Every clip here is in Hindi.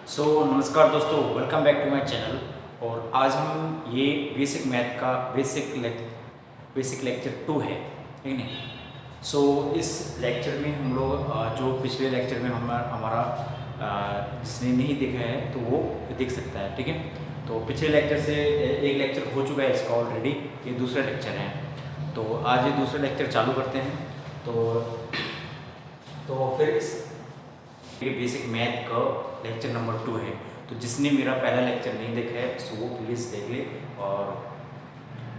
नमस्कार दोस्तों, welcome back to my channel. और आज हम ये बेसिक मैथ का बेसिक लेक्चर 2 है, ठीक नहीं। इस लेक्चर में हम लोग जो पिछले लेक्चर में हमारा जिसने नहीं देखा है तो वो देख सकता है, ठीक है। तो पिछले लेक्चर से एक लेक्चर हो चुका है इसका ऑलरेडी, ये दूसरा लेक्चर है। तो आज ये दूसरा लेक्चर चालू करते हैं। तो फिर इस बेसिक मैथ का लेक्चर नंबर 2 है। तो जिसने मेरा पहला लेक्चर नहीं देखा है सो वो प्लीज़ देख ले और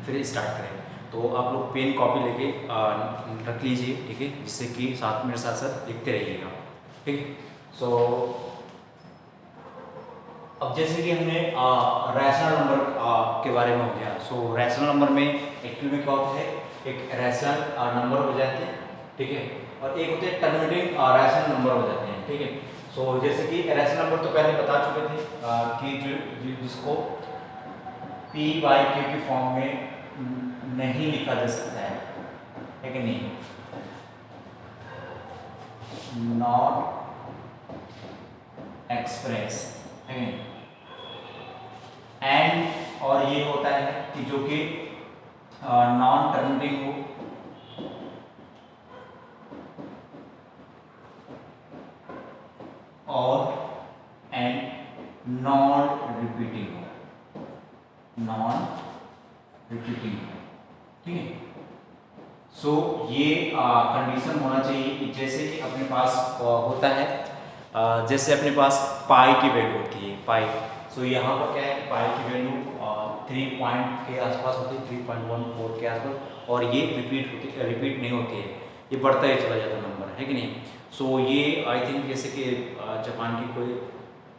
फिर स्टार्ट करें। तो आप लोग पेन कॉपी लेके रख लीजिए, ठीक है, जिससे कि साथ मेरे साथ साथ लिखते रहिएगा, ठीक। अब जैसे कि हमने रैशनल नंबर के बारे में हो गया। रैशनल नंबर में एक्चुअली में क्या होता है, एक रैशनल नंबर हो जाते हैं, ठीक है, और एक होते हैं टर्मिनेटिंग रैशनल नंबर हो जाते हैं, ठीक है। जैसे कि रैशनल नंबर तो पहले बता चुके थे कि जिसको पी बाई क्यू की फॉर्म में नहीं लिखा जा सकता है कि नहीं, नॉट एक्सप्रेस है। एंड और ये होता है कि जो कि नॉन टर्मिनेटिंग हो, और एंड नॉन रिपीटिंग हो, ठीक है। ये कंडीशन होना चाहिए कि जैसे कि अपने पास होता है, जैसे अपने पास पाई की वैल्यू होती है, पाई। यहाँ पर क्या है, पाई की वैल्यू 3 पॉइंट के आसपास होती है, 3.14 के आसपास, और ये रिपीट नहीं होती है, ये बढ़ता ही चला जाता नंबर, है कि नहीं। ये आई थिंक जैसे कि जापान की कोई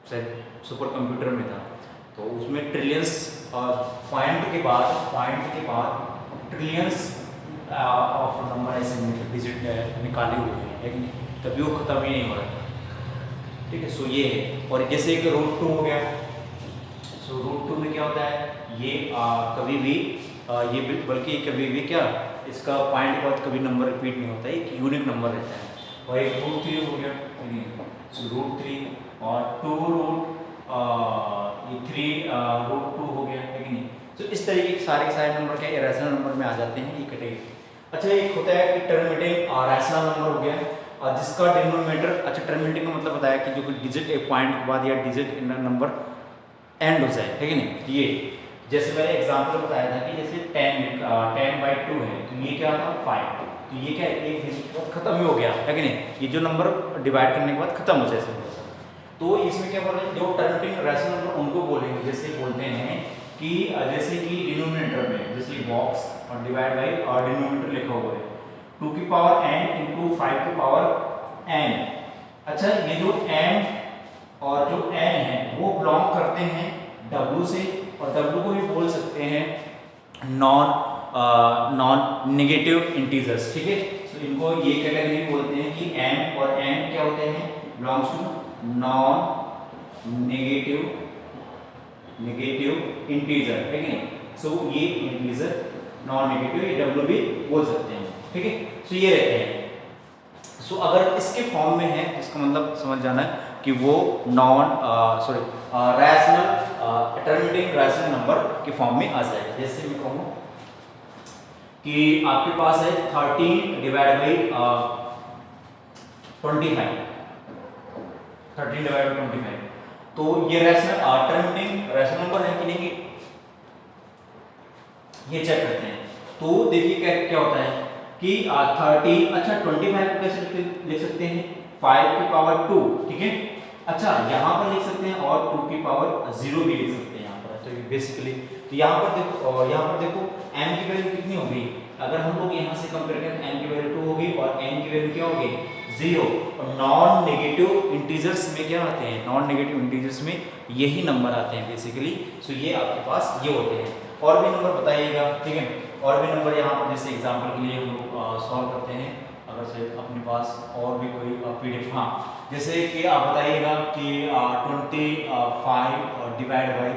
शायद सुपर कंप्यूटर में था, तो उसमें ट्रिलियंस पॉइंट के बाद ट्रिलियंस ऑफ नंबर ऐसे डिजिट निकाले हुए हैं, लेकिन तभी वो खत्म ही नहीं हो रहा था, ठीक है। ये है। और जैसे एक रूट 2 हो गया, रूट 2 में क्या होता है, ये कभी भी ये बल्कि कभी भी क्या, इसका पॉइंट के बाद कभी नंबर रिपीट नहीं होता है, एक यूनिक नंबर रहता है। और एक रूट 3 हो गया, रूट 3 और 2 रूट 3 रूट 2 हो गया, है कि नहीं। इस तरीके के सारे नंबर क्या रैशनल नंबर में आ जाते हैं, ये कैटेगरी। अच्छा, एक होता है कि टर्मिनेटिंग रैशनल नंबर हो गया, और जिसका डिनोमिनेटर, अच्छा टर्मिनेटिंग का मतलब बताया कि जो डिजिट एक पॉइंट के बाद या डिजिट नंबर एंड हो जाए, है कि नहीं। ये जैसे मैंने एग्जांपल बताया था कि जैसे 10/2 है, तो ये क्या था 5, तो ये क्या एक डिजिट के बाद खत्म ही हो गया, है कि नहीं। ये जो नंबर डिवाइड करने के बाद खत्म हो जाए, तो इसमें क्या बोल रहे हैं, जो टर्मिनेटिंग रैशनल नंबर उनको बोलेंगे, जैसे बोलते हैं कि जैसे कि डिनोमिनेटर में जैसे बॉक्स और डिवाइड बाई और डिनोमिनेटर लिखा हुआ है 2 की पावर n इंटू 5 की पावर n। अच्छा, ये जो n और जो n है वो बिलोंग करते हैं w से, और w को भी बोल सकते हैं नॉन नेगेटिव इंटीजर्स, ठीक है। इनको ये कैटेगरी बोलते हैं कि m और n क्या होते हैं, belongs to non negative integer, है कि नहीं। ये इंटीजर नॉन नेगेटिव, ये w भी बोल सकते हैं, ठीक है। ये रहते हैं। अगर इसके फॉर्म में है, इसका मतलब समझ जाना है कि वो रैशनल टर्मिनेटिंग रैशनल नंबर के फॉर्म में आ जाएगा। जैसे मैं कहूँ कि आपके पास है 13 डिवाइड बाई 25, 13 डिवाइड बाई 25, तो ये रैशनल टर्मिनेटिंग रैशनल नंबर है कि नहीं, ये चेक करते हैं। तो देखिए क्या होता है कि 13, अच्छा 25 को कैसे लिख सकते हैं, 5 की पावर 2, ठीक है। अच्छा, यहाँ पर लिख सकते हैं और 2 की पावर 0 भी लिख सकते हैं यहाँ पर। तो बेसिकली तो यहाँ पर देखो m की वैल्यू कितनी होगी, अगर हम लोग यहाँ से कंपेयर करें तो m की वैल्यू 2 होगी और n की वैल्यू क्या होगी 0। और नॉन नेगेटिव इंटीजर्स में क्या आते हैं, नॉन नेगेटिव इंटीजर्स में यही नंबर आते हैं बेसिकली। ये आपके पास ये होते हैं। और भी नंबर बताइएगा, ठीक है। और भी नंबर यहाँ पर जैसे एग्जांपल के लिए हम लोग सॉल्व करते हैं, अगर से अपने पास और भी कोई पीडीएफ, हाँ, जैसे कि आप बताइएगा कि 25 डिवाइड बाई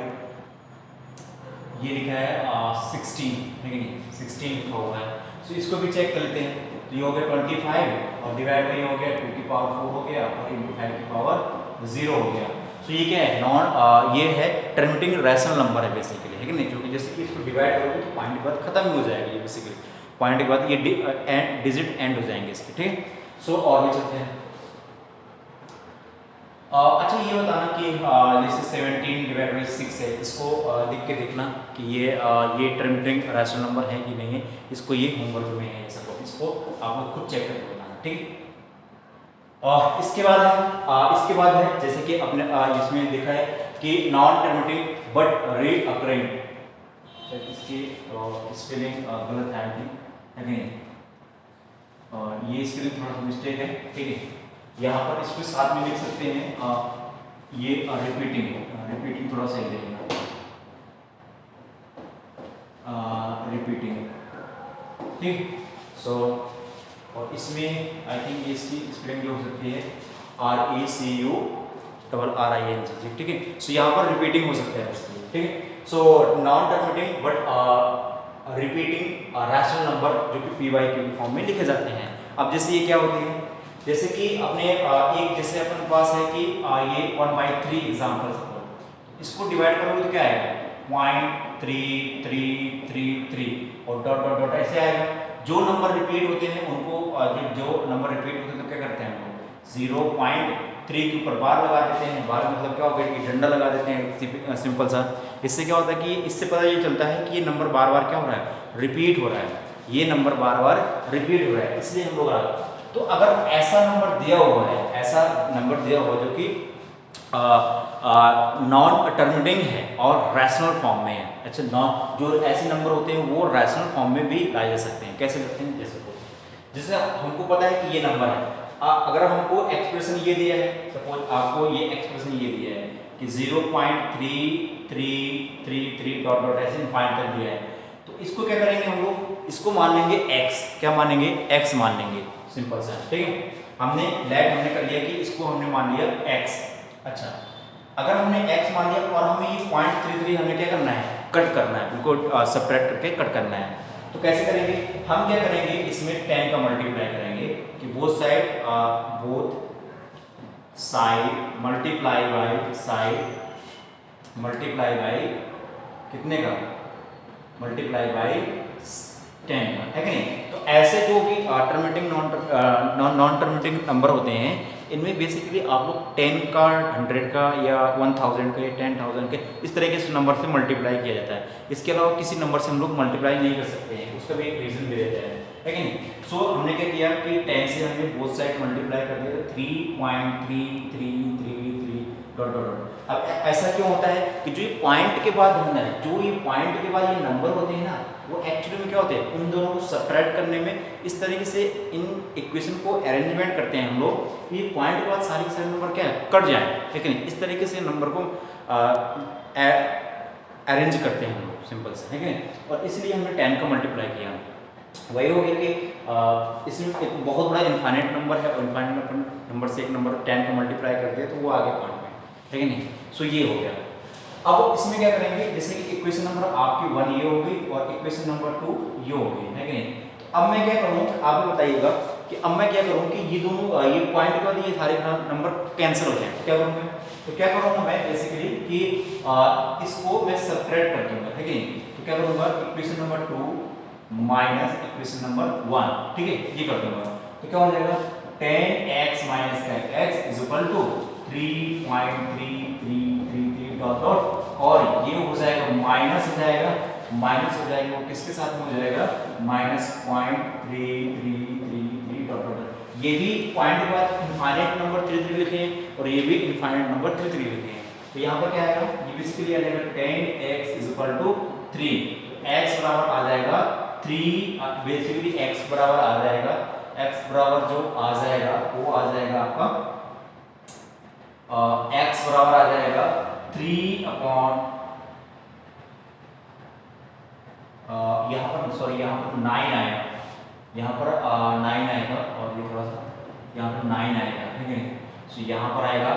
ये लिखा है 16, है कि नहीं, 16 लिखा हुआ है। इसको भी चेक कर लेते हैं। तो ये हो गया 25 और डिवाइड बाई हो गया 2 की पावर 4 हो गया और इंटू 5 की पावर 0 हो गया। सो ये क्या है, ये है टर्मिनेटिंग रैशनल नंबर है बेसिकली, है कि नहीं, क्योंकि जैसे कि इसको डिवाइड करोगे तो पॉइंट के बाद खत्म ही हो जाएगा ये बेसिकली, पॉइंट के बाद ये डिजिट एंड हो जाएंगे इसके, ठीक है। सो और भी चलते हैं। अच्छा ये बताना कि जैसे 17/6 है, इसको लिख के देखना कि ये टर्मिनेटिंग रैशनल नंबर है कि नहीं है, इसको ये होमवर्क में है, इसको आप लोग खुद चेक करके बताना, ठीक है। इसके बाद है जैसे कि अपने इसमें देखा है कि नॉन टर्मिनेटिंग बट रीअकरिंग, इसकी स्पेलिंग गलत है कि नहीं, ये स्पेलिंग थोड़ा सा मिस्टेक है, ठीक है। यहाँ पर इसको साथ में लिख सकते हैं, ये रिपीटिंग थोड़ा सा देखेंगे, रिपीटिंग, ठीक। सो और इसमें आई थिंक इसकी स्पेलिंग हो सकती है RECURRING, ठीक है। सो यहाँ पर रिपीटिंग हो सकता है इसकी, ठीक है। So non terminating but repeating rational number जो कि PYQ फॉर्म में लिखे जाते हैं। अब जैसे ये क्या होती है, जैसे कि अपने एक जैसे अपने पास है कि ये 1/3 एग्जाम्पल, इसको डिवाइड करोगे तो क्या आएगा 0.3333 और डॉट डॉट डॉट ऐसे आएगा। जो नंबर रिपीट होते हैं उनको जो नंबर रिपीट होते हैं तो क्या करते हैं हम लोग 0.3 के ऊपर बार लगा देते हैं। बार मतलब क्या होगा कि डंडा लगा देते हैं सिंपल सा। इससे क्या होता है कि इससे पता ये चलता है कि ये नंबर बार बार क्या हो रहा है रिपीट हो रहा है, ये नंबर बार बार रिपीट हो रहा है, इसलिए हम लोग तो अगर ऐसा नंबर दिया हुआ है, ऐसा नंबर दिया हुआ जो कि नॉन टर्मिनेटिंग है और रैशनल फॉर्म में है, अच्छा नॉन जो ऐसे नंबर होते हैं वो रैशनल फॉर्म में भी लाए जा सकते हैं। कैसे लगते हैं, जैसे हमको पता है कि ये नंबर है, अगर हमको एक्सप्रेशन ये दिया है, सपोज आपको ये एक्सप्रेशन ये दिया है कि 0.3333 डॉट डॉट ऐसे फाइंड कर दिया है, तो इसको क्या करेंगे हम लोग, इसको मान लेंगे x, क्या मानेंगे x मान लेंगे, सिंपल सा, ठीक है। हमने कर लिया कि इसको हमने मान लिया x। अच्छा अगर हमने x मान लिया और हमें ये 0.33 हमें क्या करना है कट करना है, उनको सब्ट्रैक्ट करके कट करना है, तो कैसे करेंगे हम, क्या करेंगे इसमें 10 का मल्टीप्लाई करेंगे कि बोथ साइड मल्टीप्लाई बाय कितने का मल्टीप्लाई बाय 10 का, है कि नहीं। तो ऐसे जो भी टर्मिनेटिंग नॉन टर्मिनेटिंग नंबर होते हैं इनमें बेसिकली आप लोग 10 का 100 का या 1000 का या 10,000 के इस तरीके से नंबर से मल्टीप्लाई किया जाता है। इसके अलावा किसी नंबर से हम लोग मल्टीप्लाई नहीं कर सकते हैं, उसका भी एक रीजन भी रहता है कि नहीं। सो हमने क्या किया कि 10 से हमने बोथ साइड मल्टीप्लाई कर दिया 3.3333 डॉट डॉट डॉट। अब ऐसा क्यों होता है कि जो ये पॉइंट के बाद होना है, जो ये पॉइंट के बाद ये नंबर होते हैं ना, वो एक्चुअली में क्या होते हैं उन दोनों को सब्ट्रैक्ट करने में इस तरीके से इन इक्वेशन को अरेंजमेंट करते हैं हम लोग, ये पॉइंट के बाद सारे के सारे नंबर क्या है कट जाए, ठीक है। इस तरीके से नंबर को अरेंज करते हैं हम लोग, सिंपल से, है कि। और इसलिए हमने 10 का मल्टीप्लाई किया, वही हो गया कि इसमें एक बहुत बड़ा इनफाइनाइट नंबर है और इनफाइनाइट नंबर से एक नंबर 10 का मल्टीप्लाई कर दिया तो वो आगे पॉइंट में, है कि नहीं। सो ये हो गया। अब इसमें क्या करेंगे, जैसे कि इक्वेशन नंबर आपकी 1 ये हो गई और इक्वेशन नंबर 2 ये हो गई, है कि नहीं। तो अब मैं क्या करूँ, आप भी बताइएगा कि अब मैं क्या करूँ कि ये दोनों ये पॉइंट के बाद ये सारे नंबर कैंसिल हो जाए, क्या करूँगा, तो क्या करूँगा मैं बेसिकली कि इसको मैं सब्ट्रैक्ट कर दूंगा, है कि नहीं। तो क्या करूँगा equation number 2 minus equation number 1, ठीक है, ये कर दूंगा। तो क्या हो जाएगा 10x माइनस x is equal to 3.3333 dot dot, और ये हो जाएगा माइनस हो जाएगा वो किसके साथ में हो जाएगा -0.3333 डॉट डॉट। ये भी पॉइंट के बाद इनफाइनाइट नंबर 33 लिखे हैं और ये भी इनफाइनाइट नंबर 33 लिखे हैं। तो यहाँ पर क्या आएगा, ये बेसिकली आ जाएगा 10x is equal to 3, x बराबर आ जाएगा 3, बेसिकली x बराबर आ जाएगा, x बराबर जो आ जाएगा वो आ जाएगा आपका x बराबर आ जाएगा 3 अपॉन यहाँ पर 9 आएगा, यहाँ पर 9 आएगा और ये थोड़ा सा यहाँ पर 9 आएगा, ठीक है। सो यहाँ पर आएगा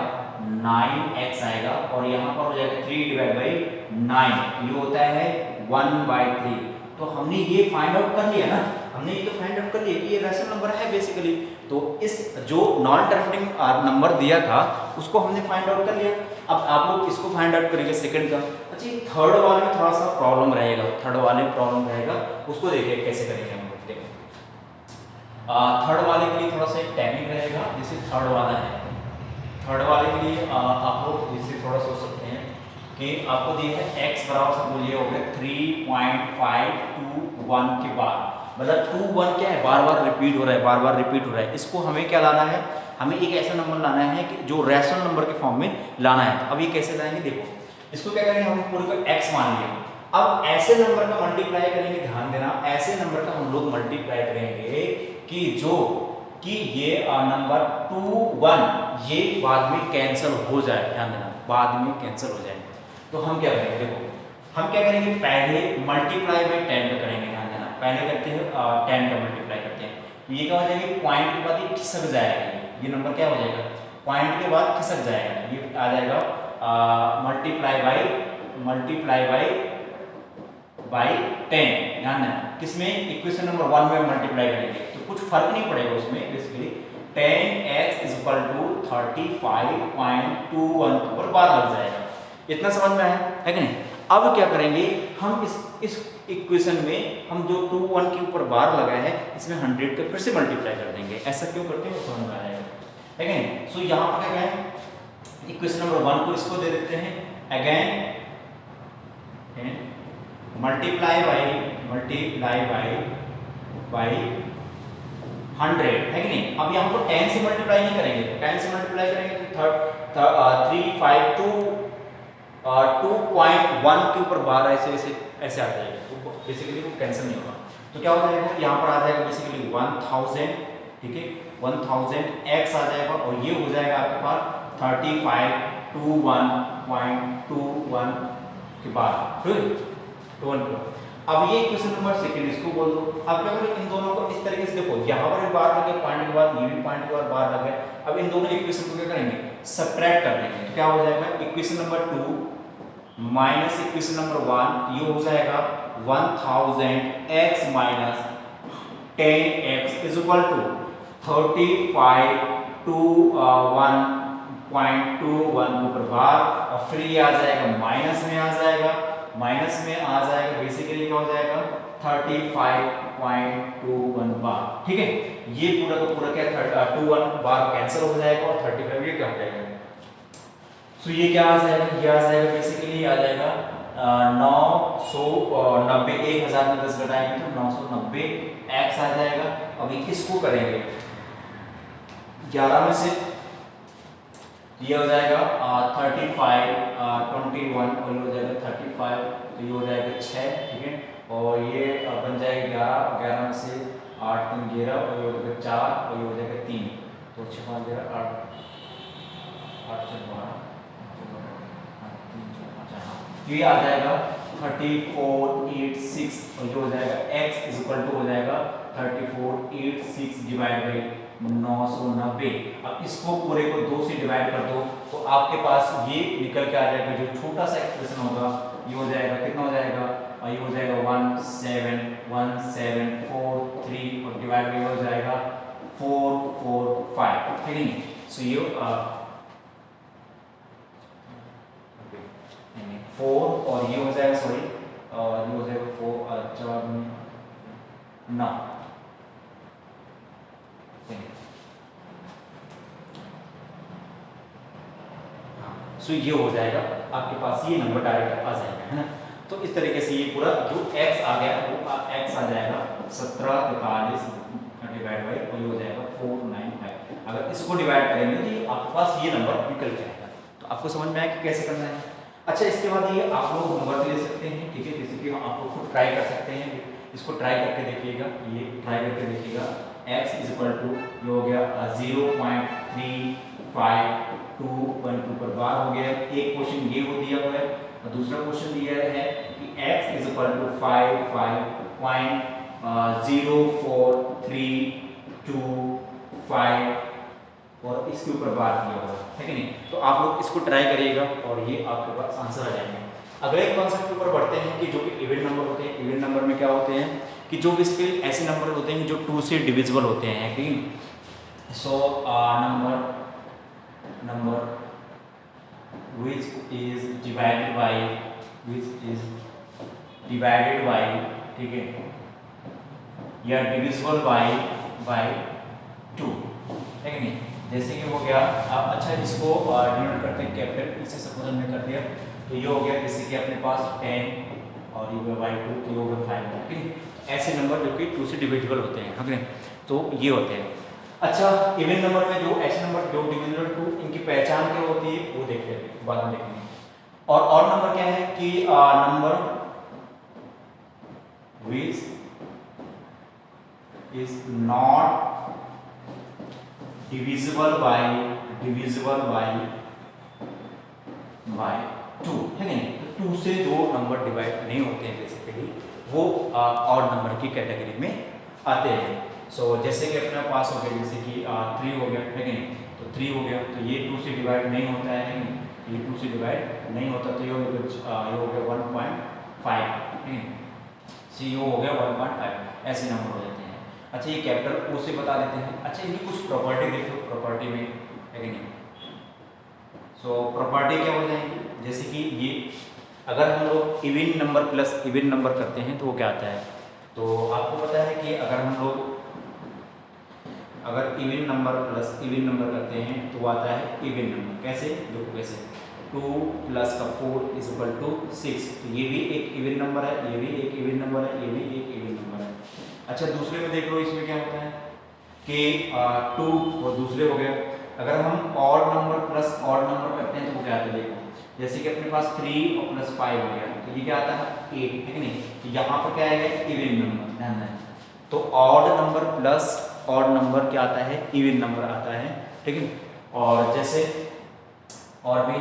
9x आएगा और यहाँ पर हो जाएगा 3/9, ये होता है 1/3। तो हमने ये फाइंड आउट कर लिया ना, हमने ये तो फाइंड आउट कर लिया कि ये रैशनल नंबर है बेसिकली। तो इस जो नॉन टर्मिनेटिंग नंबर दिया था उसको हमने फाइंड आउट कर लिया। अब आप लोग इसको फाइंड आउट करेंगे सेकंड का। अच्छा, ये थर्ड वाले में थोड़ा सा प्रॉब्लम रहेगा, थर्ड वाले में प्रॉब्लम रहेगा, उसको देखिए कैसे करेंगे हम लोग। देखो थर्ड वाले के लिए थोड़ा सा एक टेक्निक रहेगा। जैसे थर्ड वाला है, थर्ड वाले के लिए आप लोग इससे थोड़ा सोच सकते हैं कि आपको दिया है x बराबर समझ ये हो गया 3.521 के बाद, मतलब 21 क्या है, बार बार रिपीट हो रहा है, बार बार रिपीट हो रहा है। इसको हमें क्या लाना है, हमें एक ऐसा नंबर लाना है कि जो रैशनल नंबर के फॉर्म में लाना है। अब ये कैसे लाएंगे, देखो इसको क्या करेंगे, हम पूरे को x मान लिया। अब ऐसे नंबर का मल्टीप्लाई करेंगे, ध्यान देना, ऐसे नंबर का हम लोग मल्टीप्लाई करेंगे कि जो कि ये नंबर 21 ये बाद में कैंसिल हो जाए, ध्यान देना, बाद में कैंसिल हो जाए। तो हम क्या करेंगे, देखो हम क्या करेंगे, पहले मल्टीप्लाई बाई 10 का करेंगे, ध्यान देना, पहले करते हैं 10 का मल्टीप्लाई करते हैं। तो ये क्या हो जाएगा, पॉइंट के बाद ये खिसक जाएगा, ये नंबर क्या हो जाएगा, पॉइंट के बाद खिसक जाएगा, ये आ जाएगा मल्टीप्लाई बाई 10। ध्यान देना, किसमें, इक्वेशन नंबर 1 में मल्टीप्लाई करेंगे तो कुछ फर्क नहीं पड़ेगा उसमें, बेसिकली 10x = 35.21 पर बार लग जाएगा। इतना समझ में आया है कि नहीं। अब क्या करेंगे हम, इस इक्वेशन में हम जो 21 के ऊपर बार लगा है इसमें 100 का फिर से मल्टीप्लाई कर देंगे। ऐसा क्यों करते हैं वो समझ में आएगा, है कि नहीं। सो यहाँ पर क्या है, इक्वेशन नंबर 1 को इसको दे देते हैं, अगेन मल्टीप्लाई बाई 100, है कि नहीं। अब यहाँ पर 10 से मल्टीप्लाई नहीं करेंगे, 10 से मल्टीप्लाई करेंगे तो 2.1 के ऊपर बार ऐसे आ जाएगा, तो बेसिकली वो कैंसिल नहीं होगा। तो क्या हो जाएगा, यहाँ पर आ जाएगा बेसिकली 1000, ठीक है, 1000x आ जाएगा और ये हो जाएगा आपके पास 35.21 के बाद, ठीक। अब ये क्वेश्चन नंबर सेकंड, इसको बोल दो। अब क्या करें, इन दोनों को इस तरीके से देखो, यहाँ पर एक बार लगे पॉइंट के बाद, ये भी पॉइंट के बाद बार लगे। अब इन दोनों इक्वेशन को क्या करेंगे, सबट्रैक्ट कर देंगे। तो क्या हो जाएगा, equation number 2 minus equation number 1, ये हो जाएगा 1000x माइनस 10x = 35.21 ऊपर बार, और फिर ये आ जाएगा माइनस में आ जाएगा, बेसिकली क्या हो जाएगा 35.21 बार, ठीक है। ये पूरा का पूरा क्या 21 बार कैंसिल हो जाएगा और 35 ये क्या हो जाएगा। सो ये क्या आ जाएगा, ये आ जाएगा बेसिकली आ जाएगा 990, 1000 में 10 घटाएंगे तो 990x आ जाएगा। अभी इसको करेंगे 11 में से, ये हो जाएगा 35.21 और ये हो जाएगा 35, तो ये हो जाएगा 6, ठीक है। और ये बन जाएगा 11 में से 8 3 11 और ये हो जाएगा 4 और ये हो जाएगा 3, तो 6 5 11 8 8 4 12 ये आ जाएगा 3486 और ये हो जाएगा x = हो जाएगा 3486 डिवाइड बाई 990। अब इसको पूरे को 2 से डिवाइड कर दो तो आपके पास ये निकल के आ जाएगा, जो छोटा सा एक्सप्रेशन होगा ये हो जाएगा, कितना हो जाएगा, ये हो जाएगा 17173 और डिवाइड बाई हो जाएगा 445, ठीक है। सो ये 4 और ये हो जाएगा, सॉरी, और ये हो जाएगा 4 4 9, सो ये हो जाएगा आपके पास, ये नंबर डायरेक्ट आ जाएगा, है ना। तो इस तरीके से ये पूरा जो x आ गया वो x आ जाएगा 1743 डिवाइड बाई और ये हो जाएगा 495। अगर इसको डिवाइड करेंगे तो ये आपके पास ये नंबर निकल जाएगा। तो आपको समझ में आया कि कैसे करना है। अच्छा, इसके बाद ये आप लोग होमवर्क ले सकते हैं, ठीक है, जैसे कि आप लोग खुद ट्राई कर सकते हैं, इसको ट्राई करके देखिएगा, ये ट्राई करके देखिएगा। x = ये हो गया 0.3512 पर बार हो गया। एक क्वेश्चन ये हो दिया हुआ है और दूसरा क्वेश्चन दिया है कि x = 55.04325 और इसके ऊपर बार किया हुआ है कि नहीं। तो आप लोग इसको ट्राई करिएगा और ये आपके पास आंसर आ जाएंगे। अगले कॉन्सेप्ट के ऊपर बढ़ते हैं कि जो कि इवेंट नंबर होते हैं। इवेंट नंबर में क्या होते हैं कि जो इसके ऐसे नंबर होते हैं जो 2 से डिविजिबल होते हैं, ठीक। So number which is divided by, ठीक है, या डिविजिबल बाय 2, है कि नहीं। जैसे कि हो गया, आप अच्छा इसको डिनोट करते हैं कैपिटल, इससे सपोज हमने कर दिया तो ये हो गया, जैसे कि अपने पास 10 और ये बाई 2 तो ये हो गया 5, ठीक है। ऐसे नंबर जो कि 2 से डिविजिबल होते हैं, है तो ये होते हैं। अच्छा, इवन नंबर में जो ऐसे नंबर जो डिविजिबल 2, इनकी पहचान क्या होती है वो देख लेते हैं, बाद में देखेंगे। और नंबर क्या है कि number which is not divisible by 2, है नहीं। तो 2 से जो नंबर डिवाइड नहीं होते हैं बेसिकली वो ऑड नंबर की कैटेगरी में आते हैं। सो जैसे कि अपने पास हो गया, जैसे कि 3 हो गया, है कि नहीं। तो 3 हो गया तो ये 2 से डिवाइड नहीं होता है, ये 2 से डिवाइड नहीं होता, तो ये हो गया 1.5, ठीक है। सी हो गया 1.5, ऐसे नंबर हो जाते हैं। अच्छा, ये कैपिटल ओ से बता देते हैं। अच्छा, इनकी कुछ प्रॉपर्टी देखो, प्रॉपर्टी में, है कि नहीं। सो प्रॉपर्टी क्या हो जाएगी, जैसे कि ये अगर हम लोग even number plus even number करते हैं तो वो क्या आता है। तो आपको पता है कि अगर हम लोग even number plus even number करते हैं तो वो आता है इवन नंबर। कैसे, देखो कैसे, 2 प्लस का 4 इज इक्वल टू 6। तो ये भी एक इवन नंबर है, ये भी एक इवन नंबर है, ये भी एक इवन नंबर है। अच्छा, दूसरे में देख लो, इसमें क्या होता है कि 2 और दूसरे हो गया। अगर हम odd number plus odd number करते हैं तो क्या आता है, देखो जैसे कि अपने पास 3 और प्लस 5 हो गया, तो ये क्या आता है 8, है कि नहीं। तो यहाँ पर क्या आएगा, इवन नंबर, ध्यान दें। तो odd number plus odd number क्या आता है, इवन नंबर आता है, ठीक है। और जैसे और भी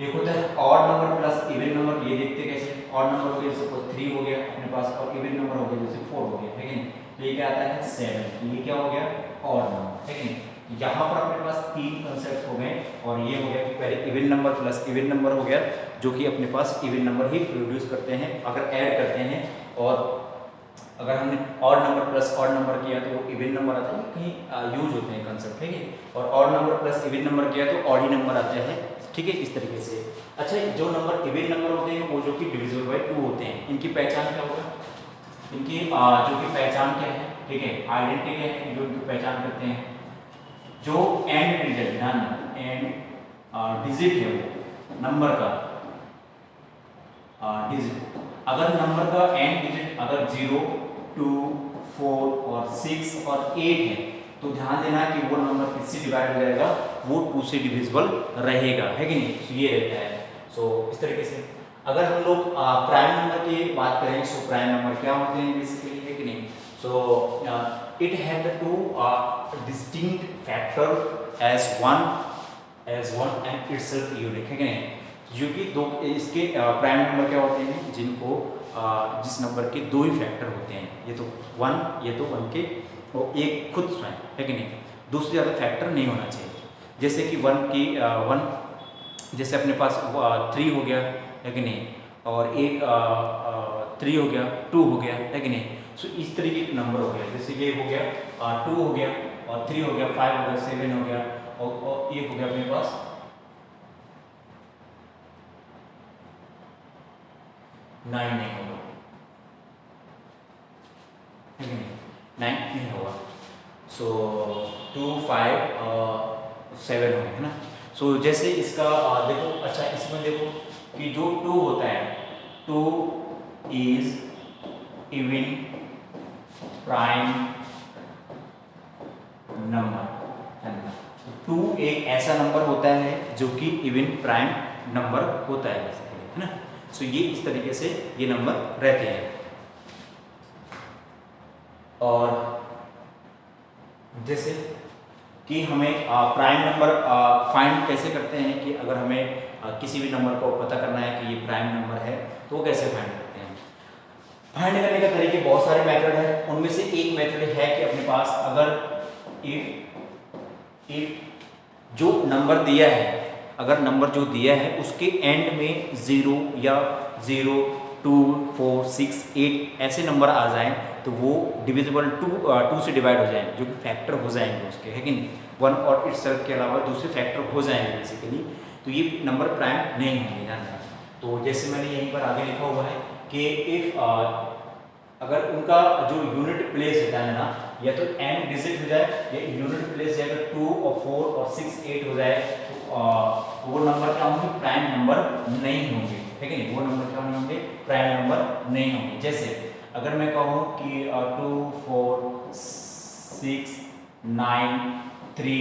एक होता है odd number plus even number, ये देखते कैसे। ऑड नंबर हो गया जैसे 3 हो गया अपने पास, और इवन नंबर हो गया जैसे 4 हो गया, है कि नहीं। तो ये क्या आता है 7, ये क्या हो गया ऑड नंबर, है कि नहीं। यहाँ पर अपने पास 3 कंसेप्ट हो गए, और ये हो गया कि पहले even number plus even number हो गया, जो कि अपने पास इवन नंबर ही प्रोड्यूस करते हैं अगर ऐड करते हैं। और अगर हमने odd number plus odd number किया तो वो इवन नंबर आता है, कहीं यूज होते हैं कंसेप्ट, ठीक है। और odd number plus even number किया तो ऑड ही नंबर आता है, ठीक है, इस तरीके से। अच्छा, जो नंबर इवन नंबर होते हैं वो जो कि डिविजिबल बाय 2 होते हैं, इनकी पहचान क्या होगा, इनकी जो कि पहचान क्या है, ठीक है, आइडेंटिटी क्या है, जो इनकी पहचान करते हैं। जो एंड डिजिट, ध्यान एंड डिजिट है वो नंबर का डिजिट, अगर नंबर का एंड डिजिट अगर 0, 2, 4 और 6 और 8 है तो ध्यान देना कि वो नंबर किससे डिवाइड हो जाएगा, वो 2 से डिविजिबल रहेगा, है कि नहीं। सो ये रहता है। सो इस तरीके से अगर हम लोग प्राइम नंबर की बात करें, सो प्राइम नंबर क्या होते हैं बेसिकली, है कि नहीं। सो it had the 2 distinct factor as one and itself unique, है कि नहीं। जो कि दो इसके प्राइम नंबर क्या होते हैं, जिनको जिस नंबर के 2 ही फैक्टर होते हैं, ये तो 1, ये तो 1 के और एक खुद स्वयं, है कि नहीं। दूसरे ज़्यादा फैक्टर नहीं होना चाहिए। जैसे कि 1 जैसे अपने पास 3 हो गया, है कि नहीं, और एक 3 हो गया, 2 हो गया, है कि नहीं। सो इस तरीके के नंबर हो गया, जैसे ये हो गया 2 हो गया और 3 हो गया, 5 हो गया, 7 हो गया, और ये हो गया अपने पास 9 नहीं होगा, है कि नहीं, 9 नहीं होगा। सो 2, 5 और 7 हो गया, है ना। सो जैसे इसका देखो, अच्छा इसमें देखो कि जो 2 होता है, 2 इज इवन प्राइम नंबर, 2 एक ऐसा नंबर होता है जो कि इवन प्राइम नंबर होता है, है ना। सो ये इस तरीके से ये नंबर रहते हैं। और जैसे कि हमें प्राइम नंबर फाइंड कैसे करते हैं, कि अगर हमें किसी भी नंबर को पता करना है कि ये प्राइम नंबर है तो वो कैसे फाइंड करते हैं। फाइंड करने का तरीके बहुत सारे मेथड है, उनमें से एक मेथड है कि अपने पास अगर इफ जो नंबर दिया है, अगर नंबर जो दिया है उसके एंड में 0 या 0 2, 4, 6, 8 ऐसे नंबर आ जाएं तो वो डिविजिबल टू से डिवाइड हो जाएं, जो कि फैक्टर हो जाएंगे उसके, है कि नहीं, 1 और इटसेल्फ के अलावा दूसरे फैक्टर हो जाएंगे बेसिकली, तो ये नंबर प्राइम नहीं होंगे, ध्यान रखना। तो जैसे मैंने यहीं पर आगे लिखा हुआ है कि इफ अगर उनका जो यूनिट प्लेस है ना, या तो n डिजिट हो जाए या यूनिट प्लेस जाएगा 2 और 4 और 6, 8 हो जाए, तो वो नंबर क्या होंगे, प्राइम नंबर नहीं होंगे, है कि नहीं, वो नंबर क्या नहीं होंगे, प्राइम नंबर नहीं होंगे। जैसे अगर मैं कहूँ कि 2, 4, 6, 9, 3,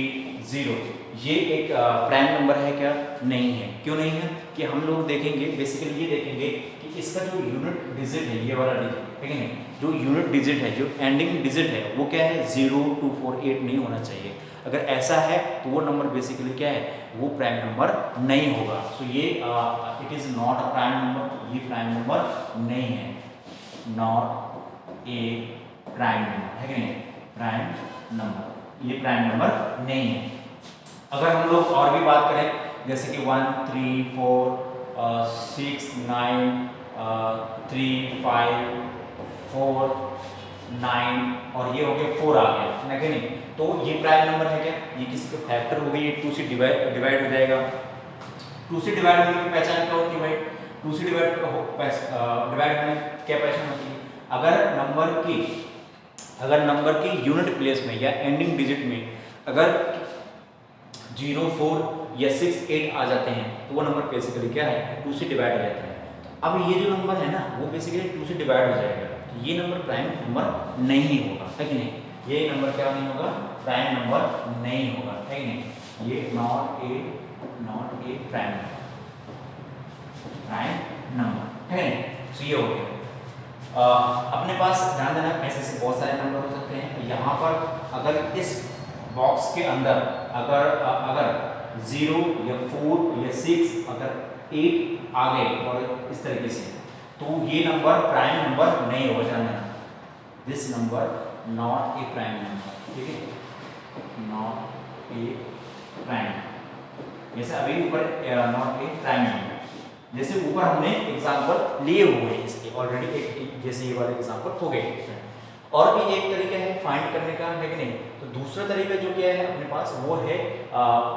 0, ये एक प्राइम नंबर है क्या, नहीं है। क्यों नहीं है कि हम लोग देखेंगे, बेसिकली ये देखेंगे कि इसका जो यूनिट डिजिट है, ये वाला डिजिट, है कि नहीं, जो यूनिट डिजिट है, जो एंडिंग डिजिट है, वो क्या है, 0, 2, 4, 8 नहीं होना चाहिए। अगर ऐसा है तो वो नंबर बेसिकली क्या है, वो प्राइम नंबर नहीं होगा। सो ये it is not a prime number, ये प्राइम नंबर नहीं है, नॉट ए प्राइम नंबर, है कि नहीं, प्राइम नंबर, ये प्राइम नंबर नहीं है। अगर हम लोग और भी बात करें, जैसे कि 1, 3, 4, 6, 9, 3, 5, 4, 9 और ये हो गया 4 आ गया, है कि नहीं, तो ये प्राइम नंबर है क्या, ये किसी का फैक्टर हो गई, ये 2 से डिवाइड हो जाएगा। 2 से डिवाइड होने की पहचान क्या होती है भाई, 2 से डिवाइड होने की क्या पहचान होती है, अगर नंबर की यूनिट प्लेस में या एंडिंग डिजिट में अगर 0, 4 या 6, 8 आ जाते हैं, तो वो नंबर बेसिकली क्या है, 2 से डिवाइड हो जाता है। अब ये जो नंबर है ना, वो बेसिकली 2 से डिवाइड हो जाएगा, तो ये नंबर प्राइम नंबर नहीं होगा, है कि नहीं, ये नंबर क्या नहीं होगा, प्राइम नंबर नहीं होगा, है कि नहीं, ये नॉट ए प्राइम नंबर, है नहीं। तो ये हो गया। अपने पास ध्यान देना, ऐसे बहुत सारे नंबर हो सकते हैं। यहाँ पर अगर इस बॉक्स के अंदर अगर 0 या 4 या 6 अगर 8 आ गए और इस तरीके से, तो ये नंबर प्राइम नंबर नहीं होगा, ध्यान देना, this number not a prime number, ठीक है, नॉट ए प्राइम, जैसे अभी ऊपर नॉट ए प्राइम नंबर, जैसे ऊपर हमने एग्जांपल लिए हुए हैं इसके ऑलरेडी, एक जैसे ये वाले एग्जांपल हो गए। और भी एक तरीका है फाइंड करने का, है कि नहीं, तो दूसरा तरीका जो क्या है अपने पास, वो है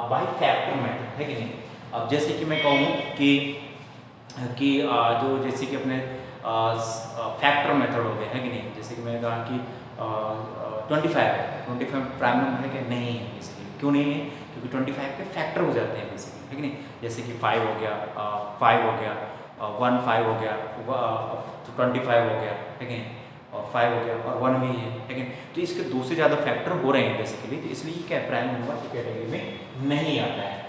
बाय फैक्टर मेथड, है कि नहीं। अब जैसे कि मैं कहूँ कि जो जैसे कि अपने फैक्टर मेथड हो गया, है कि नहीं, जैसे कि मैंने कहा कि 25 है, 25 प्राइम नंबर है कि नहीं है, बेसिकली क्यों नहीं है, क्योंकि 25 के फैक्टर हो जाते हैं बेसिकली, है कि नहीं, जैसे कि 5 हो गया, 5 हो गया, 1 5 हो गया, 25 हो गया, है कि नहीं, और 5 हो गया और 1 भी है, लेकिन तो इसके 2 से ज़्यादा फैक्टर हो रहे हैं बेसिकली, तो इसलिए क्या प्राइम नंबर की कैटेगरी में नहीं आता है।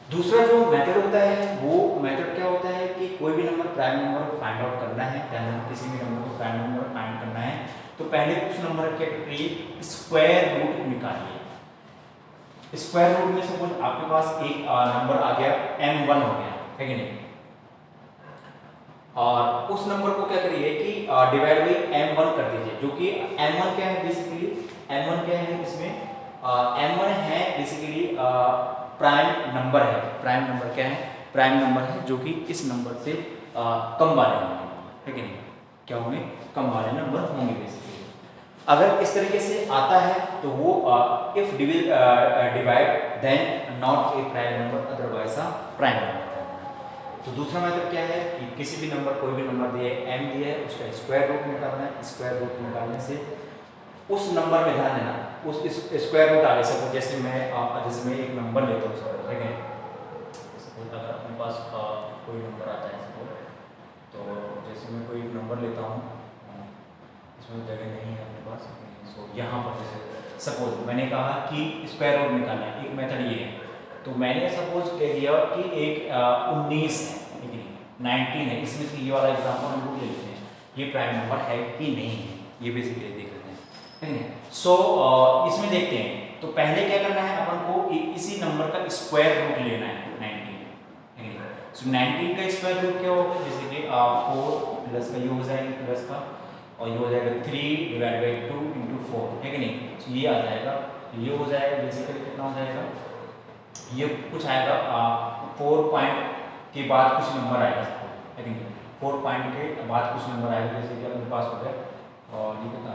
दूसरा जो मेथड होता है, वो मेथड क्या होता है कि कोई भी नंबर प्राइम नंबर को फाइंड आउट करना है, किसी भी नंबर को प्राइम नंबर फाइंड करना है, तो पहले उस नंबर के स्क्वायर रूट निकालिए। स्क्वायर रूट में सपोज आपके पास एक नंबर आ गया m1 हो गया, है कि नहीं, और उस नंबर को क्या करिए कि डिवाइड बाई m1 कर दीजिए, जो कि m1 क्या है बेसिकली, m1 क्या है इसमें, m1 है बेसिकली प्राइम नंबर है। प्राइम नंबर क्या है, प्राइम नंबर है जो कि इस नंबर से कम वाले होंगे, है कि नहीं, क्या होंगे, कम वाले नंबर होंगे बेसिकली। अगर इस तरीके से आता है तो वो if divide then not a prime number, otherwise a prime number. तो दूसरा मेथड क्या है कि किसी भी नंबर, कोई भी नंबर दिया है, m दिया है, उसका स्क्वायर रूट निकालना है। स्क्वायर रूट निकालने से उस नंबर में ध्यान देना, उस स्क्वायर रूट आगे सपोज जैसे मैं एक नंबर लेता हूँ सपोज, ठीक है, सपोज अगर अपने पास कोई नंबर आता है सपोज, तो जैसे मैं कोई नंबर लेता हूँ, इसमें जगह नहीं है अपने पास, सो यहाँ पर जैसे सपोज मैंने कहा कि स्क्वायर रूट निकालना है, एक मेथड ये है, तो मैंने सपोज कह दिया कि एक 19 है, ठीक है, 19 है, इसमें से ये वाला एग्जाम्पल हम लोग ले लेते हैं, ये प्राइम नंबर है कि नहीं है, ये बेसिकली देख लेते हैं, ठीक है। सो इसमें देखते हैं, तो पहले क्या करना है अपन को, इसी नंबर का स्क्वायर रूट लेना है 19, ठीक है। सो 19 का स्क्वायर रूट क्या होगा, जैसे कि 4 प्लस का ये हो जाएगा प्लस का, और ये हो जाएगा 3 डिवाइड बाई 2 इंटू 4, है कि नहीं, तो ये आ जाएगा, ये हो जाएगा बेसिकली कितना हो जाएगा, ये कुछ आएगा 4 पॉइंट के बाद कुछ नंबर आएगा, है कि नहीं, 4 पॉइंट के बाद कुछ नंबर आएगा, जैसे कि अपने पास हो गया और ये कितना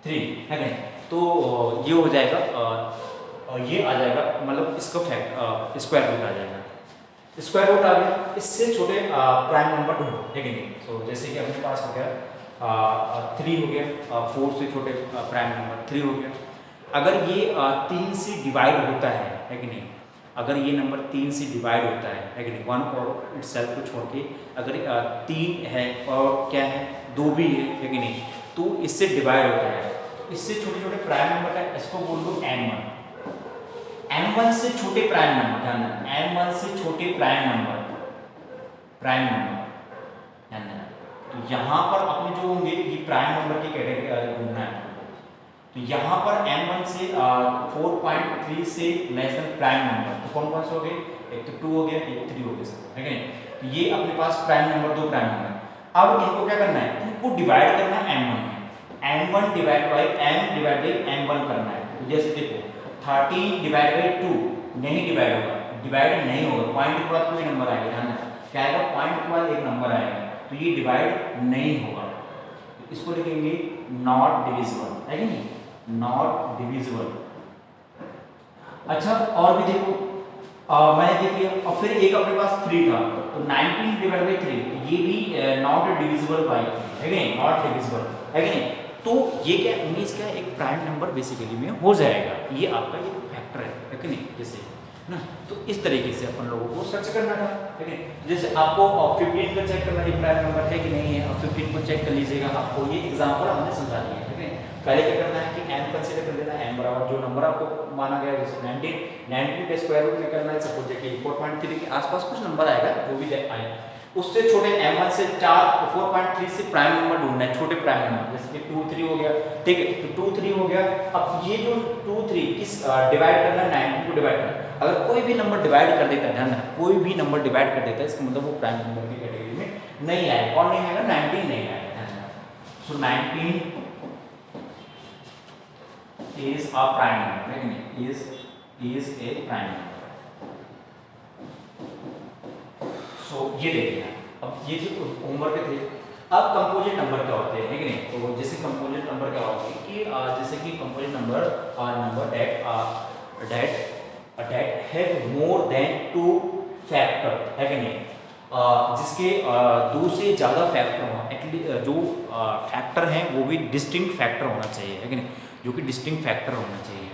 3 है नहीं, तो ये हो जाएगा और ये आ जाएगा, मतलब इसका फैक्ट स्क्वायर रूट आ जाएगा। स्क्वायर रूट आ गया, इससे छोटे प्राइम नंबर ढूंढो, है कि नहीं। सो जैसे कि अपने पास हो गया 3 हो गया, 4 से छोटे प्राइम नंबर 3 हो गया। अगर ये 3 से डिवाइड होता है कि नहीं, अगर ये नंबर 3 से डिवाइड होता है कि नहीं, 1 और इटसेल्फ को छोड़ के अगर 3 है और क्या है 2 भी है कि नहीं, तो इससे डिवाइड होता है, तो इससे छोटे छोटे प्राइम नंबर का इसको बोल दो n1। n1 से छोटे प्राइम नंबर, ध्यान देना, n1 से छोटे प्राइम नंबर ध्यान देना। तो यहाँ पर अपने जो होंगे ये प्राइम नंबर की कैटेगरी ढूंढना है। तो यहाँ पर n1 से 4.3 से लेस देन प्राइम नंबर, तो कौन कौन से हो गए, एक तो 2 हो गया, एक 3 हो गया, है कि नहीं। तो ये अपने पास प्राइम नंबर, 2 प्राइम नंबर। अब इनको क्या करना है, इनको डिवाइड करना है n1 में, n1 डिवाइड बाई n1 करना है। तो जैसे देखो 13 डिवाइड बाई 2 नहीं डिवाइड होगा, डिवाइड नहीं होगा, पॉइंट के बाद कोई नंबर आएगा, ध्यान देना, क्या आएगा, पॉइंट के बाद एक नंबर आएगा, तो ये डिवाइड नहीं होगा। तो इसको लिखेंगे नॉट डिविजिबल, है कि नहीं, नॉट डिविजिबल। अच्छा और भी देखो, मैंने देख लिया, और फिर एक अपने पास 3 था, तो 19 डिवाइड बाई 3, ये भी नॉट डिविजिबल बाई 3, है कि नहीं, नॉट डिविजिबल, है कि नहीं। तो ये क्या मीन्स क्या, एक प्राइम नंबर बेसिकली में हो जाएगा, ये आपका ये फैक्टर है कि नहीं, जैसे ना। तो इस तरीके से अपन लोगों को सर्च करना था, ठीक है। जैसे आपको 15 का चेक करना है प्राइम नंबर है कि नहीं है, और 15 को चेक कर लीजिएगा, आपको ये एग्जांपल हमने समझा दिया, ठीक है। पहले क्या करना है कि n कंसीडर कर लेना, n बराबर जो नंबर आपको माना गया, जैसे 19 का स्क्वायर रूट क्या करना है, सपोज कि 4.3 के आसपास कुछ नंबर आएगा, जो भी आए उससे छोटे m1 से 4.3 से प्राइम नंबर ढूंढना है, छोटे प्राइम नंबर, जैसे कि 2 3 हो गया, ठीक है। तो 2 3 हो गया, अब ये जो 2 3 किस डिवाइड करना है, 19 को डिवाइड करना। अगर कोई भी नंबर डिवाइड कर देता है, ध्यान रखना, कोई भी नंबर डिवाइड कर देता है, इसका मतलब वो प्राइम नंबर की कैटेगरी में नहीं आएगा। कौन नहीं आएगा, 19 नहीं आएगा। सो 19 is a prime number, है कि नहीं, is a prime number। सो ये देखिए, अब ये जो होमवर्क थे, अब कंपोजिट नंबर क्या होते हैं, है कि नहीं। तो जैसे कंपोजिट नंबर क्या होते हैं कि जैसे कि composite number are number that have more than 2 factor, है कि नहीं, जिसके 2 से ज़्यादा फैक्टर हों, एटलीस्ट जो फैक्टर हैं वो भी डिस्टिंक्ट फैक्टर होना चाहिए, है कि नहीं, जो कि डिस्टिंक्ट फैक्टर होना चाहिए।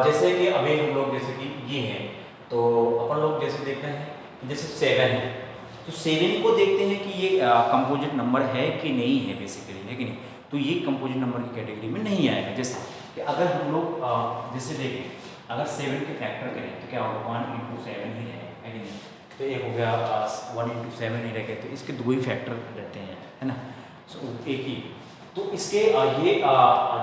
जैसे कि अभी हम लोग जैसे कि ये है, तो अपन लोग जैसे देखते हैं जैसे 7 है, तो 7 को देखते हैं कि ये कंपोजिट नंबर है कि नहीं है बेसिकली, है कि नहीं। तो ये कंपोजिट नंबर की कैटेगरी में नहीं आएगा। जैसे कि अगर हम लोग जैसे देखें, अगर 7 के फैक्टर करें तो क्या होगा, 1 × 7 ही है कि नहीं। तो एक हो गया 1 × 7 ही रह गए, तो इसके 2 ही फैक्टर रहते हैं, है ना। सो एक ही, तो इसके ये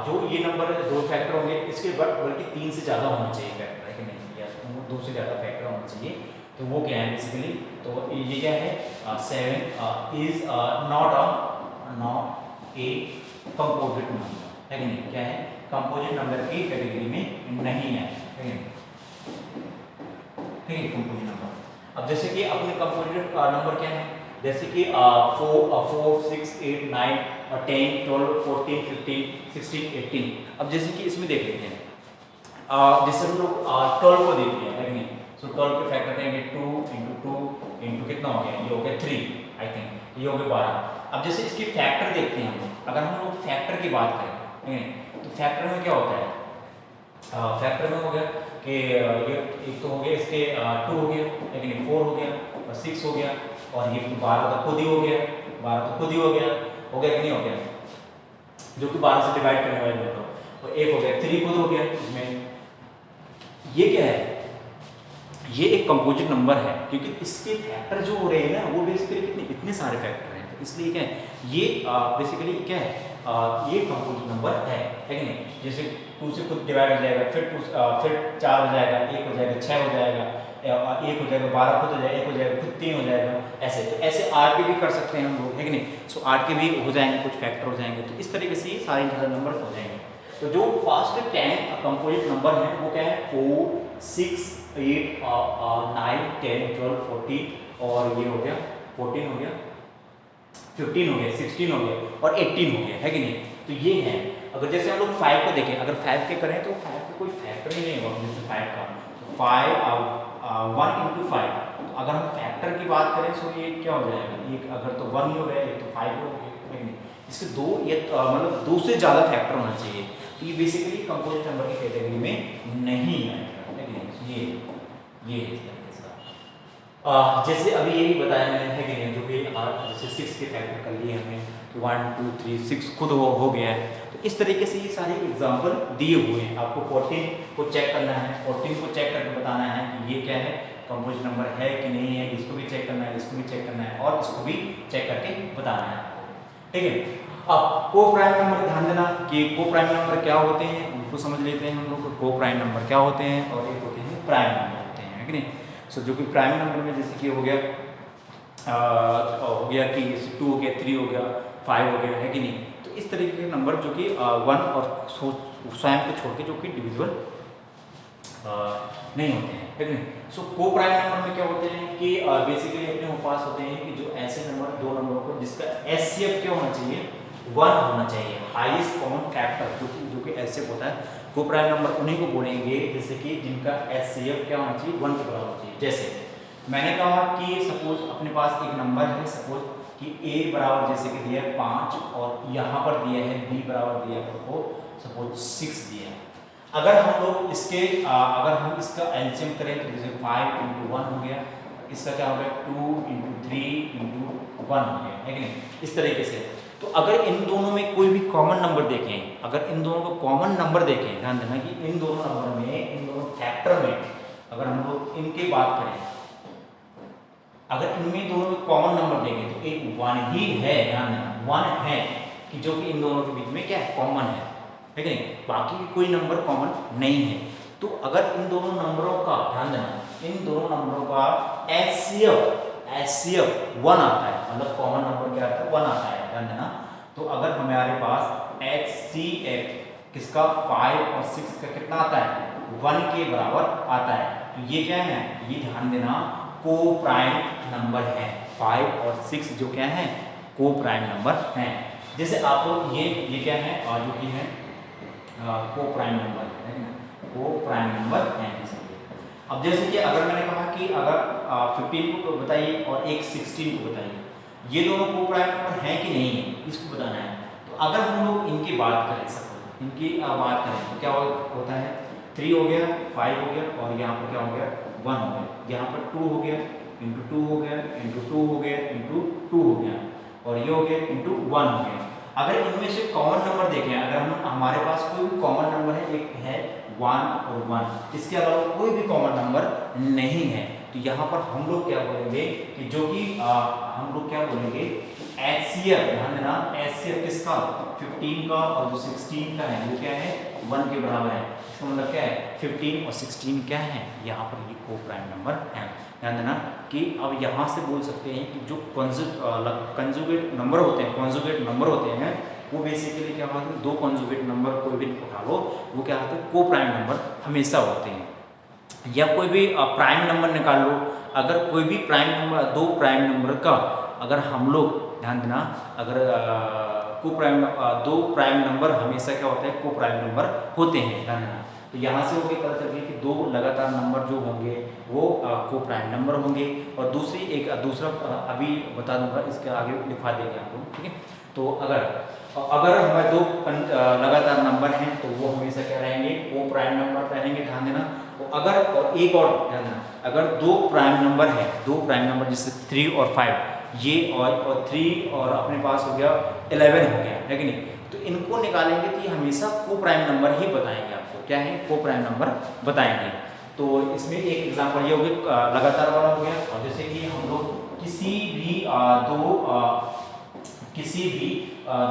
जो ये नंबर 2 फैक्टर होंगे, इसके बल्कि 3 से ज़्यादा होना चाहिए फैक्टर, है कि नहीं, या 2 से ज़्यादा फैक्टर होना चाहिए। तो वो क्या है बेसिकली, तो ये क्या है, 7 is not a composite number, है कि नहीं, क्या है, कंपोजिट नंबर की कैटेगरी में नहीं है, ठीक है, कंपोजिट नंबर। अब जैसे कि अपने कंपोजिट नंबर क्या है, जैसे कि 4 6 8 9 10 12 14 15 16 18। अब जैसे कि इसमें देख लेते हैं, जैसे हम लोग 12 को देखते हैं, है कि नहीं। सो 12 के फैक्टर करेंगे 2 × 2 × कितना हो गया, ये हो गया 3, आई थिंक, ये हो गया 12। अब जैसे इसके फैक्टर देखते हैं हम लोग, अगर हम लोग फैक्टर की बात करें, है तो फैक्टर में क्या होता है, फैक्टर में हो गया कि ये एक तो हो गया इसके 2 हो गया, लेकिन 4 हो गया और 6 हो गया, और ये 12 तो खुद ही हो गया, 12 तो खुद ही हो गया कि नहीं हो गया, जो कि 12 से डिवाइड करने वाले नंबर, और एक हो गया 3 खुद हो गया इसमें। ये क्या है, ये एक कंपोजिट नंबर है, क्योंकि इसके फैक्टर जो हो रहे हैं ना, वो बेसिकली कितने इतने सारे फैक्टर हैं, तो इसलिए क्या है, ये बेसिकली क्या है, ये कंपोजिट नंबर है कि नहीं। जैसे 2 से खुद डिवाइड हो जाएगा, फिर 4 हो जाएगा, 1 हो जाएगा, 6 हो जाएगा, 1 हो जाएगा, 12 खुद हो जाएगा, 1 हो जाएगा, खुद 3 हो जाएगा, ऐसे। तो ऐसे 8 के भी कर सकते हैं हम लोग, है कि नहीं। सो 8 के भी हो जाएंगे, कुछ फैक्टर हो जाएंगे, तो इस तरीके से ये सारे इंटीजर नंबर हो जाएंगे। तो तो जो फर्स्ट 10 कंपोजिट नंबर है वो क्या है 4 6 8 9 10 12 14 और ये हो गया 14 हो गया 15 हो गया 16 हो गया और 18 हो गया, है कि नहीं। तो ये है। अगर जैसे हम लोग 5 को देखें, अगर 5 के करें तो 5 का कोई फैक्टर ही नहीं होगा। जैसे 5 का तो 5 1 into 5, तो अगर हम फैक्टर की बात करें तो ये क्या हो जाएगा, एक अगर तो 1 ही हो गया, एक तो 5 हो गया, है कि नहीं। इसके दो या मतलब 2 से ज़्यादा फैक्टर होना चाहिए, तो ये बेसिकली कंपोजिट नंबर की कैटेगरी में नहीं आएगा, है कि नहीं। ये है इस तरीके से। जैसे अभी ये भी बताया मैंने, है कि नहीं, जो कि जैसे 6 के फैक्टर कर लिए हमने कि 1 2 3 6 खुद हो गया है। तो इस तरीके से ये सारे एग्जाम्पल दिए हुए हैं। आपको 14 को चेक करना है, 14 को चेक करके बताना है कि ये क्या है, कंपोजिट नंबर है कि नहीं है, इसको भी चेक करना है, इसको भी चेक करना है और इसको भी चेक करके बताना है, ठीक है। अब को प्राइम नंबर ध्यान देना कि को प्राइम नंबर क्या होते हैं, उनको समझ लेते हैं हम लोग। को प्राइम नंबर क्या होते हैं और एक होते हैं प्राइम नंबर होते हैं, है कि नहीं। सो जो कि प्राइम नंबर में जैसे कि हो गया कि 2 हो गया, 3 हो गया, 5 हो गया, है कि नहीं। तो इस तरीके के नंबर जो कि 1 और स्वयं को छोड़ के जो कि डिविजिबल नहीं होते हैं, है कि नहीं। सो को प्राइम नंबर में क्या होते हैं कि बेसिकली अपने पास होते हैं कि जो ऐसे नंबर, दो नंबरों को जिसका एचसीएफ क्या होना चाहिए, 1 होना चाहिए, हाईएस्ट कॉमन फैक्टर, जो कि एचसीएफ होता है। को प्राइम नंबर उन्हीं को बोलेंगे जैसे कि जिनका एचसीएफ क्या होना चाहिए, 1 के बराबर होना चाहिए। जैसे मैंने कहा कि सपोज अपने पास एक नंबर है, सपोज कि a बराबर जैसे कि दिया है 5 और यहाँ पर दिया है b बराबर दिया है आपको सपोज 6 दिया है। अगर हम लोग इसके अगर हम इसका एलसीएम करें तो जैसे 5 into 1 हो गया, इसका क्या हो गया 2 into 3 into 1 हो गया, है कि नहीं। इस तरीके से तो अगर इन दोनों में कोई भी कॉमन नंबर देखें, अगर इन दोनों को कॉमन नंबर देखें, ध्यान देना कि इन दोनों नंबर में, इन दोनों फैक्टर में अगर हम लोग इनकी बात करें, अगर इनमें दोनों में कॉमन नंबर देंगे तो एक 1 ही है, ध्यान देना 1 है कि जो कि इन दोनों के बीच में क्या है, कॉमन है कि नहीं, बाकी कोई नंबर कॉमन नहीं है। तो अगर इन दोनों नंबरों का, ध्यान देना, इन दोनों नंबरों का एचसीएफ 1 आता है, मतलब कॉमन नंबर क्या आता है, 1 आता है, ध्यान देना। तो अगर हमारे पास एचसीएफ किसका 5 और 6 का कितना आता है, 1 के बराबर आता है, तो ये क्या है, ये ध्यान देना को प्राइम नंबर है। 5 और 6 जो क्या है, को प्राइम नंबर हैं। जैसे आप लोग ये क्या है, जो कि है को प्राइम नंबर है ना, को प्राइम नंबर है। अब जैसे कि अगर मैंने कहा कि अगर 15 को बताइए और एक 16 को बताइए, ये दोनों को प्राइम नंबर हैं कि नहीं है, इसको बताना है। तो अगर हम लोग इनकी बात करें, सपोज इनकी बात करें तो क्या होता है, 3 हो गया, 5 हो गया और यहाँ पर क्या हो गया, 1 हो गया, यहाँ पर 2 हो गया, इंटू 2 हो गया, इंटू 2 हो गया, इंटू 2 हो गया और ये हो गया इंटू 1 हो गया। अगर इनमें से कॉमन नंबर देखें, अगर हम हमारे पास कोई भी कॉमन नंबर है, एक है 1 और 1, इसके अलावा कोई भी कॉमन नंबर नहीं है, तो यहाँ पर हम लोग क्या बोलेंगे कि जो कि हम लोग क्या बोलेंगे, एचसीएफ, ध्यान देना, एचसीएफ किसका 15 का और जो 16 का है वो क्या है, 1 के बराबर है। इसका मतलब क्या है, 15 और 16 क्या है, यहाँ पर ये को प्राइम नंबर है। ध्यान देना कि अब यहाँ से बोल सकते हैं कि जो कंजुगेट नंबर होते हैं, कॉन्जुगेट नंबर होते हैं, वो बेसिकली क्या होता है, दो कॉन्जुगेट नंबर कोई भी उठा लो, वो क्या होता है, को प्राइम नंबर हमेशा होते हैं। या कोई भी प्राइम नंबर निकाल लो, अगर कोई भी प्राइम नंबर, दो प्राइम नंबर का अगर हम लोग, ध्यान देना, अगर दो प्राइम नंबर हमेशा क्या होता है, को प्राइम नंबर होते हैं, ध्यान देना। तो यहाँ से होके पता चलिए कि दो लगातार नंबर जो होंगे वो को प्राइम नंबर होंगे। और दूसरा अभी बता दूंगा, इसके आगे लिखवा देंगे आप लोग, ठीक है। तो अगर हमारे दो लगातार नंबर हैं तो वो हमेशा क्या रहेंगे, को प्राइम नंबर रहेंगे, ध्यान देना। तो अगर और एक और ध्यान देना, अगर दो प्राइम नंबर है, दो प्राइम नंबर जैसे 3 और 5, ये और 3 और अपने पास हो गया 11 हो गया, है कि नहीं। तो इनको निकालेंगे तो ये हमेशा को प्राइम नंबर ही बताएंगे आपको, क्या है, को प्राइम नंबर बताएंगे। तो इसमें एक एग्जांपल ये हो गया, लगातार वाला हो गया। और जैसे कि हम लोग किसी भी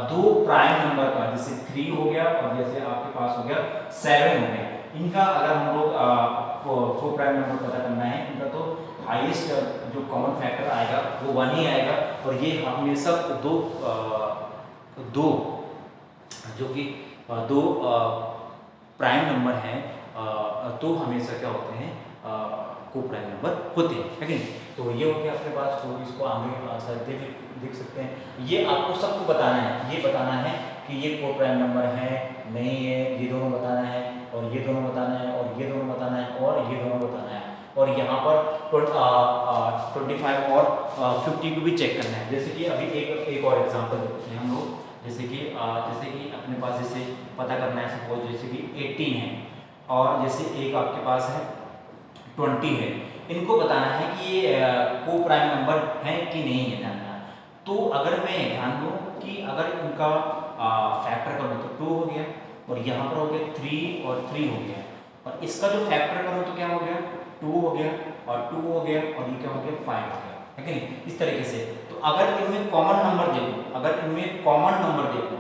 दो प्राइम नंबर का, जैसे 3 हो गया और जैसे आपके पास हो गया 7 हो गया, इनका अगर हम लोग को प्राइम नंबर पता करना है, इनका तो हाईएस्ट जो कॉमन फैक्टर आएगा वो 1 ही आएगा। और ये हमेशा दो जो कि दो प्राइम नंबर हैं तो हमेशा क्या होते हैं को प्राइम नंबर होते हैं, है कि नहीं। तो ये हो गया अपने पास, तो इसको आगे शायद देख सकते हैं। ये आपको सबको बताना है, ये बताना है कि ये को प्राइम नंबर है नहीं है, ये दोनों बताना है, और ये दोनों बताना है, और ये दोनों बताना है, और ये दोनों बताना है, और यहाँ पर 25 और 50 को भी चेक करना है। जैसे कि अभी एक और एग्जांपल देखते हैं हम लोग, जैसे कि अपने पास जैसे पता करना है, सपोज जैसे कि 18 है और जैसे एक आपके पास है 20 है, इनको बताना है कि ये को प्राइम नंबर है कि नहीं है, ध्यान देना। तो अगर मैं ध्यान दूँ कि अगर इनका फैक्टर करूँ तो 2 हो गया, और यहाँ पर हो गया 3 और 3 हो गया, और इसका जो फैक्टर करूँ तो क्या हो गया 2 हो गया, और 2 हो गया, और ये क्या हो गया 5 हो गया, है कि नहीं, इस तरीके से। तो अगर इनमें कॉमन नंबर देखो, अगर इनमें कॉमन नंबर देखो,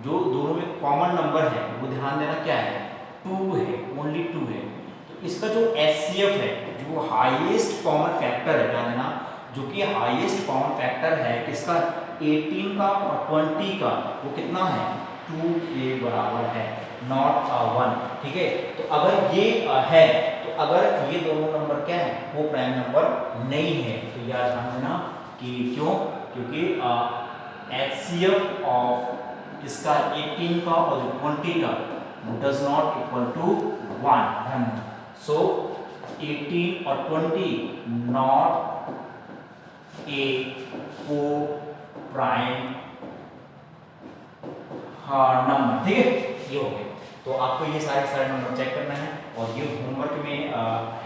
जो दोनों में कॉमन नंबर है वो ध्यान देना क्या है 2 है, ओनली 2 है। तो इसका जो HCF है, जो हाईएस्ट कॉमन फैक्टर है, ध्यान देना, जो कि हाईएस्ट कॉमन फैक्टर है किसका 18 का और 20 का, वो कितना है 2 के बराबर है, नॉट 1, ठीक है। तो अगर ये है, तो अगर ये दोनों नंबर क्या है वो प्राइम नंबर नहीं है, तो याद ध्यान देना कि क्यों, क्योंकि HCF ऑफ इसका 18 का और 20 का डज नॉट इक्वल टू 1, सो 18 और 20 नॉट ए को प्राइम नंबर, ठीक है, ये हो गया। तो आपको ये सारे नंबर चेक करना है, और ये होमवर्क में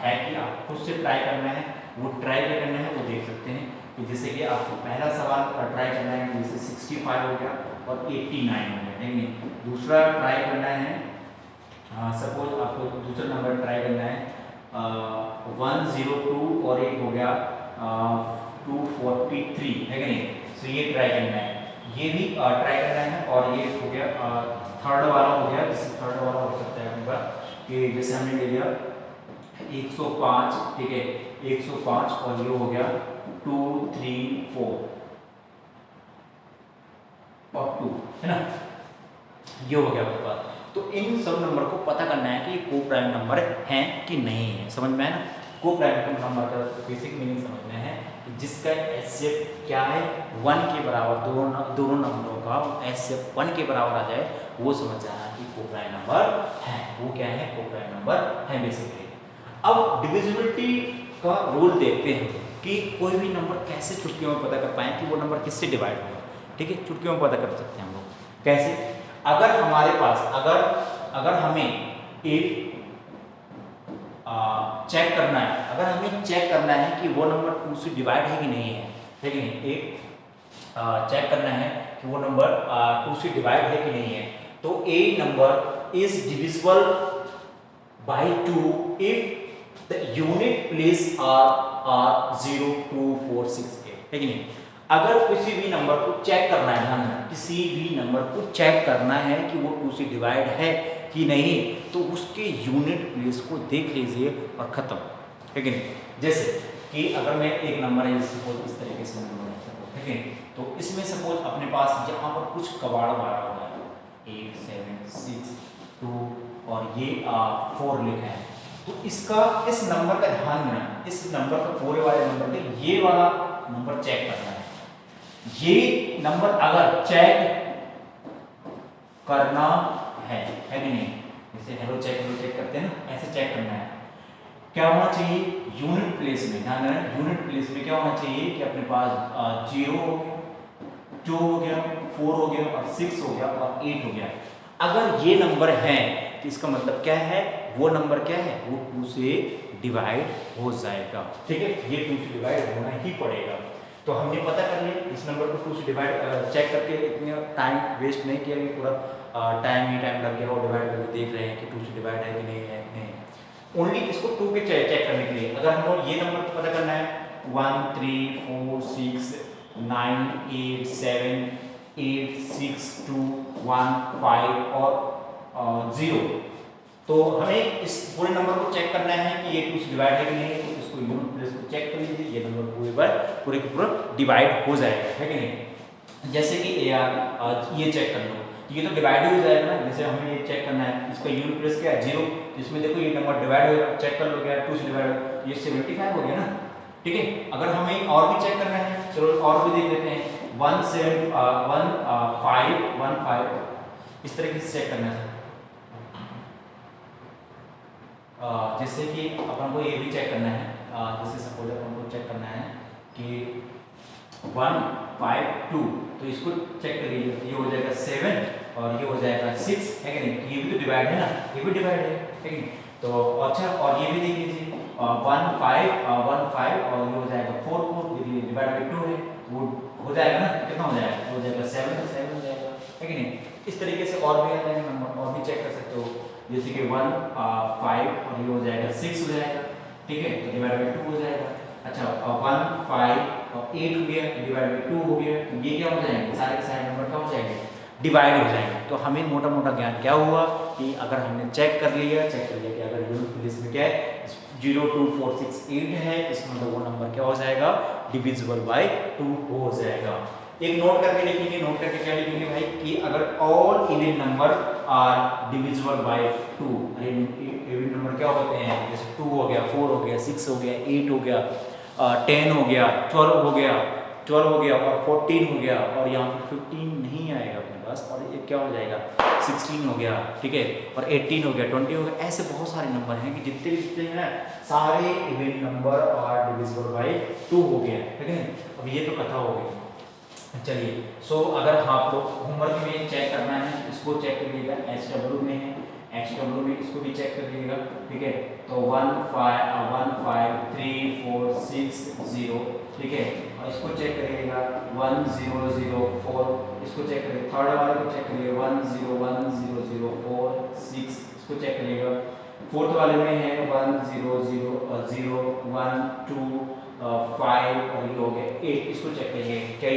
है कि आप खुद से ट्राई करना है, वो ट्राई क्या करना है वो देख सकते हैं। कि जैसे कि आपको पहला सवाल ट्राई करना है, जैसे 65 हो गया और 89 हो गया, नहीं, दूसरा ट्राई करना है, सपोज आपको दूसरा नंबर ट्राई करना है 102 और एक हो गया 243, है कि नहीं, सो ये ट्राई करना है, ये भी ट्राई करना है, और ये हो गया थर्ड वाला हो गया, जैसे थर्ड वाला हो सकता है अपने पास कि जैसे हमने ले लिया 105, ठीक है, 105 और ये हो गया 2 3 4 और 2, है ना, ये हो गया आपके पास। तो इन सब नंबर को पता करना है कि को प्राइम नंबर हैं कि नहीं है, समझ में है ना। को प्राइम नंबर का बेसिक मीनिंग समझना है कि जिसका HCF क्या है 1 के बराबर, दोनों नंबरों का HCF 1 के बराबर आ जाए, वो समझ जाना कि को प्राइम नंबर है, वो क्या है को प्राइम नंबर है बेसिकली। अब डिविजिबिलिटी का रूल देखते हैं कि कोई भी नंबर कैसे चुटकियों में पता कर पाएं कि वो नंबर किससे डिवाइड होगा, ठीक है, चुटकियों में पता कर सकते हैं हम लोग कैसे। अगर हमारे पास अगर हमें एक चेक करना है, अगर हमें चेक करना है कि वो नंबर 2 से डिवाइड है कि नहीं है, ठीक है, एक चेक करना है कि वो नंबर 2 से डिवाइड है कि नहीं है, तो a number is divisible by 2 if the unit place are 0 2 4 6 8, है कि नहीं। अगर किसी भी नंबर को चेक करना है, ध्यान रखना, किसी भी नंबर को चेक करना है कि वो 2 से डिवाइड है कि नहीं, तो उसके यूनिट प्लेस को देख लीजिए और खत्म, है कि नहीं। जैसे कि अगर मैं एक नंबर है, सपोज इस तरीके से नंबर है, ठीक है, तो इसमें सपोज अपने पास यहाँ पर कुछ कबाड़ मारा हुआ है 8 7 6 2 और ये 4 लिखा है, तो इसका इस नंबर का ध्यान देना, इस नंबर का पूरे वाले नंबर का ये वाला नंबर चेक करना है। ये नंबर अगर चेक करना है कि नहीं, जैसे हेलो चेक करते हैं ना, ऐसे चेक करना है, क्या होना चाहिए यूनिट प्लेस में, ध्यान देना, यूनिट प्लेस में क्या होना चाहिए कि अपने पास 0 हो गया, 2 हो गया, 4 हो गया और 6 हो गया और 8 हो गया। अगर ये नंबर है तो इसका मतलब क्या है, वो नंबर क्या है, वो 2 से डिवाइड हो जाएगा, ठीक है, ये 2 से डिवाइड होना ही पड़ेगा। तो हमने पता कर लिया इस नंबर को 2 से डिवाइड चेक करके, इतने टाइम वेस्ट नहीं किया कि पूरा टाइम लग गया और डिवाइड करके देख रहे हैं कि 2 से डिवाइड है कि नहीं है, नहीं, ओनली इसको 2 के चेक करने के लिए। अगर हमको ये नंबर को पता करना है 1 3 4 6 9 8 7 8 6 2 1 5 और 0, तो हमें इस पूरे नंबर को चेक करना है कि ये 2 से डिवाइड है कि नहीं, तो इसको यूनिट प्लेस को चेक कर लीजिए, ये नंबर पूरे डिवाइड हो जाएगा, है कि नहीं। जैसे कि ये चेक कर लो, ये तो डिवाइड ही हो जाएगा ना। जैसे हमें ये चेक करना है, इसका यूनिट प्लेस क्या है 0, इसमें देखो ये नंबर डिवाइड होगा, चेक कर लो क्या है 2 से डिवाइड होगा, ये 75 हो गया ना। ठीक है, अगर हमें और भी चेक करना है, चलो और भी देख लेते हैं। 1515 इस तरीके से चेक करना है। जैसे कि अपन को ये भी चेक करना है, जैसे सपोज अपन को चेक करना है कि 152, तो इसको चेक करिए, ये हो जाएगा 7 और ये हो जाएगा 6, है कि नहीं। ये भी तो डिवाइड है ना, ये भी डिवाइड है कि नहीं। तो अच्छा, और ये भी देख लीजिए 15 और ये हो जाएगा 4 डिवाइड बाई 2 है, वो हो जाएगा ना, कितना हो जाएगा, हो जाएगा 7 हो जाएगा, है कि नहीं। इस तरीके से और भी आ जाएंगे नंबर, और भी चेक कर सकते हो, जैसे कि 1 5 और ये हो जाएगा 6 हो जाएगा, ठीक है, तो डिवाइड बाई 2 हो जाएगा। अच्छा 1 5 और 8 हो गया, डिवाइड बाई 2 हो गया, तो ये क्या हो जाएंगे, सारे के सारे नंबर क्या हो जाएंगे, डिवाइड हो जाएंगे। तो हमें मोटा मोटा ज्ञान क्या हुआ कि अगर हमने चेक कर लिया कि अगर यूनिट प्लेस में क्या है 02468 है, इसमें तो वो नंबर क्या हो जाएगा, डिविजिबल बाय 2 हो जाएगा। एक नोट करके लिखेंगे, नोट करके क्या लिखेंगे भाई कि अगर all even number are divisible by 2, even number क्या होते हैं, जैसे 2 हो गया, 4 हो गया, 6 हो गया, 8 हो गया, 10 हो गया, 12 हो गया और 14 हो गया, और यहाँ पर 15 नहीं आएगा अपने पास, और ये क्या हो जाएगा 16 हो गया, ठीक है, और 18 हो गया, 20 हो गया। ऐसे बहुत सारे नंबर हैं कि जितने हैं सारे even number are divisible by 2 हो गया, ठीक है। अब ये तो कथा हो गई। चलिए, सो अगर आप लोग होमवर्क में चेक करना है, इसको चेक करिएगा, HW में है, HW में इसको भी चेक करिएगा, ठीक है। तो 1 5 3 4 6 0, ठीक है, और इसको चेक करिएगा 1 0 0 4, इसको चेक करिए, थर्ड वाले को चेक करिए 1 0 1 0 0 4 6, इसको चेक करिएगा। फोर्थ वाले में है 1 0 0 0 1 2 5 और ये हो गया 8, इसको चेक करिए क्या ये